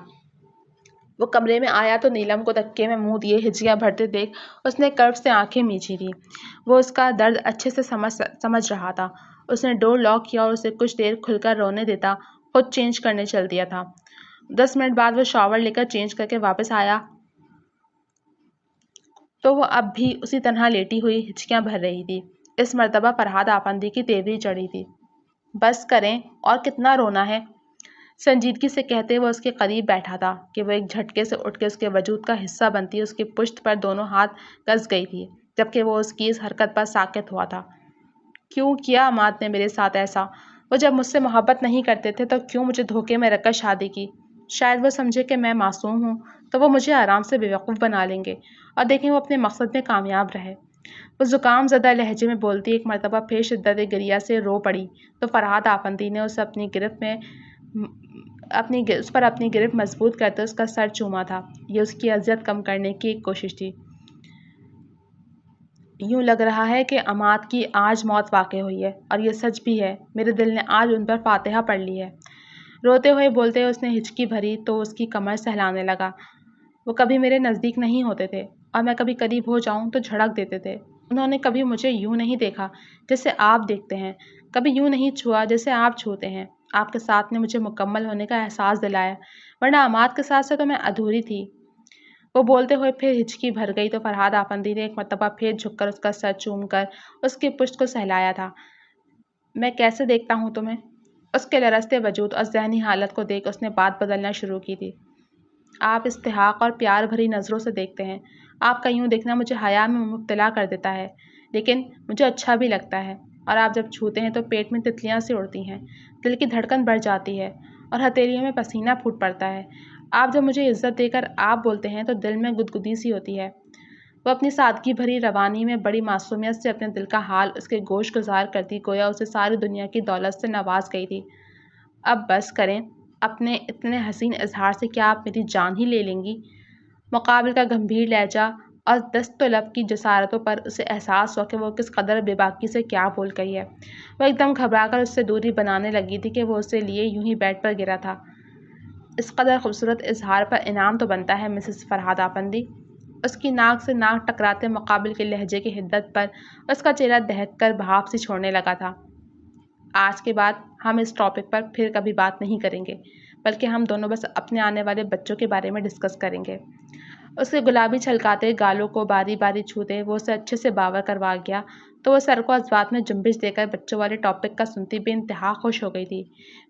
وہ کمرے میں آیا تو نیلم کو دھکے میں منہ دیے ہچکیاں بھرتے دیکھ اس نے کرب سے آنکھیں میچی تھیں۔ وہ اس کا درد اچھے سے سمجھ رہا تھا۔ اس نے ڈور لاک کیا اور اسے کچھ دیر کھل کر رونے دیتا خود چینج کرنے چل دیا تھا۔ 10 منٹ بعد وہ شاور لے کر چینج کر کے واپس آیا تو وہ اب بھی اسی طرح لیٹی ہوئی ہچکیاں بھر رہی تھی۔ اس مرتبہ فرحاد آفندی کی تیوری چڑھی تھی۔ بس کریں، اور کتنا رونا ہے؟ سنجیدگی سے کہتے وہ اس کے قریب بیٹھا تھا کہ وہ ایک جھٹکے سے اٹھ کے اس کے وجود کا حصہ بنتی اس کی پشت پر دونوں ہاتھ کس گئی تھی، جبکہ وہ اس کی اس حرکت پر ساکت ہوا تھا۔ کیوں کیا عماد نے میرے ساتھ ایسا؟ وہ جب مجھ سے محبت نہیں کرتے تھے تو کیوں مجھے دھوکے میں رکھ کر شادی کی؟ شاید وہ سمجھے کہ میں معصوم ہوں تو وہ مجھے آرام سے بیوقوف بنا لیں گے اور دیکھیں وہ اپنے مقصد میں کامیاب رہے۔ وہ زکام زدہ لہجے میں بولتی ایک مرتبہ پھر شدت گریہ سے رو پڑی تو فرحاد آفندی نے اس پر اپنی گرفت مضبوط کرتے اس کا سر چوما تھا۔ یہ اس کی اذیت کم کرنے کی ایک کوشش تھی۔ یوں لگ رہا ہے کہ عماد کی آج موت واقع ہوئی ہے، اور یہ سچ بھی ہے، میرے دل نے آج ان پر فاتحہ پڑھ لی ہے۔ روتے ہوئے بولتے اس نے ہچکی بھری تو اس کی کمر سہلانے لگا۔ وہ کبھی میرے نزدیک نہیں ہوتے تھے اور میں کبھی قریب ہو جاؤں تو جھڑک دیتے تھے۔ انہوں نے کبھی مجھے یوں نہیں دیکھا جیسے آپ دیکھتے ہیں، کبھی یوں نہیں چھوا جیسے آپ چھوتے ہیں۔ آپ کے ساتھ نے مجھے مکمل ہونے کا احساس دلایا، ورنہ عماد کے ساتھ سے تو میں ادھوری تھی۔ وہ بولتے ہوئے پھر ہچکی بھر گئی تو فرحاد آفندی نے ایک مرتبہ پھر جھک کر اس کا سر چوم کر اس کی پشت کو سہلایا تھا۔ میں کیسے دیکھتا ہوں تمہیں؟ اس کے لرزتے وجود اور ذہنی حالت کو دیکھ اس نے بات بدلنا شروع کی تھی۔ آپ استحقاق اور پیار بھری نظروں سے دیکھتے ہیں۔ آپ کا یوں دیکھنا مجھے حیا میں مبتلا کر دیتا ہے، لیکن مجھے اچھا بھی لگتا ہے، اور آپ جب چھوتے ہیں تو پیٹ میں تتلیاں سی اڑتی ہیں، دل کی دھڑکن بڑھ جاتی ہے اور ہتھیلیوں میں پسینہ پھوٹ پڑتا ہے۔ آپ جب مجھے عزت دے کر آپ بولتے ہیں تو دل میں گدگدی سی ہوتی ہے۔ وہ اپنی سادگی بھری روانی میں بڑی معصومیت سے اپنے دل کا حال اس کے گوش گزار کرتی گویا اسے ساری دنیا کی دولت سے نواز گئی تھی۔ اب بس کریں، اپنے اتنے حسین اظہار سے کیا آپ میری جان ہی لے لیں گی؟ مقابل کا گمبھیر لہجہ اور دست و لب کی جسارتوں پر اسے احساس ہوا کہ وہ کس قدر بے باکی سے کیا بول گئی ہے۔ وہ ایک دم گھبرا کر اس سے دوری بنانے لگی تھی کہ وہ اسے لیے یوں ہی بیڈ پر گرا تھا۔ اس قدر خوبصورت اظہار پر انعام تو بنتا ہے مسز فرحاد آفندی۔ اس کی ناک سے ناک ٹکراتے مقابل کے لہجے کی حدت پر اس کا چہرہ دہک کر بھاپ سی چھوڑنے لگا تھا۔ آج کے بعد ہم اس ٹاپک پر پھر کبھی بات نہیں کریں گے، بلکہ ہم دونوں بس اپنے آنے والے بچوں کے بارے میں ڈسکس کریں گے۔ اس کے گلابی چھلکاتے گالوں کو باری باری چھوتے وہ اسے اچھے سے باور کروا گیا تو وہ سر کو اسبات میں جنبش دے کر بچوں والے ٹاپک کا سنتی بے انتہا خوش ہو گئی تھی۔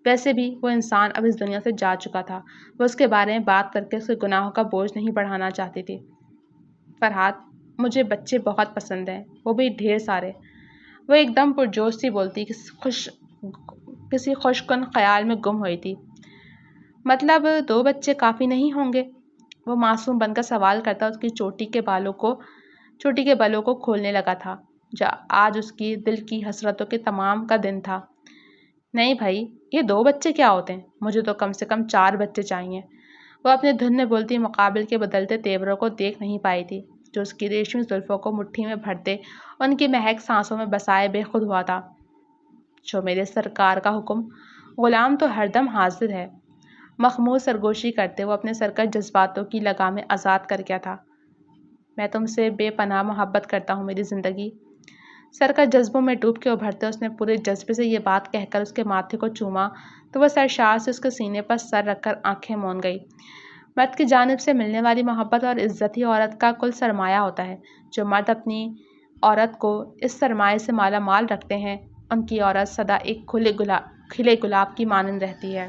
ویسے بھی وہ انسان اب اس دنیا سے جا چکا تھا، وہ اس کے بارے میں بات کر کے اس کے گناہوں کا بوجھ نہیں بڑھانا چاہتی تھی۔ فرحاد، مجھے بچے بہت پسند ہیں، وہ بھی ڈھیر سارے۔ وہ ایک دم پرجوش سی بولتی کسی خوش کن خیال میں گم ہوئی تھی۔ مطلب 2 بچے کافی نہیں ہوں گے؟ وہ معصوم بن کر سوال کرتا اس کی چوٹی کے بالوں کو کھولنے لگا تھا۔ آج اس کی دل کی حسرتوں کے تمام کا دن تھا۔ نہیں بھائی، یہ 2 بچے کیا ہوتے ہیں؟ مجھے تو کم سے کم 4 بچے چاہیے۔ وہ اپنے دھن میں بولتی مقابل کے بدلتے تیوروں کو دیکھ نہیں پائی تھی، جو اس کی ریشمی زلفوں کو مٹھی میں بھرتے ان کی مہک سانسوں میں بسائے بے خود ہوا تھا۔ جو میرے سرکار کا حکم، غلام تو ہر دم حاضر ہے۔ مخمور سرگوشی کرتے وہ اپنے سر کا جذباتوں کی لگامیں آزاد کر گیا تھا۔ میں تم سے بے پناہ محبت کرتا ہوں میری زندگی۔ سر کا جذبوں میں ڈوب کے ابھرتے اس نے پورے جذبے سے یہ بات کہہ کر اس کے ماتھے کو چوما تو وہ سرشار سے اس کے سینے پر سر رکھ کر آنکھیں مون گئی۔ مرد کی جانب سے ملنے والی محبت اور عزت ہی عورت کا کل سرمایہ ہوتا ہے۔ جو مرد اپنی عورت کو اس سرمایہ سے مالا مال رکھتے ہیں، ان کی عورت سدا ایک کھلے گلاب کی مانند رہتی ہے۔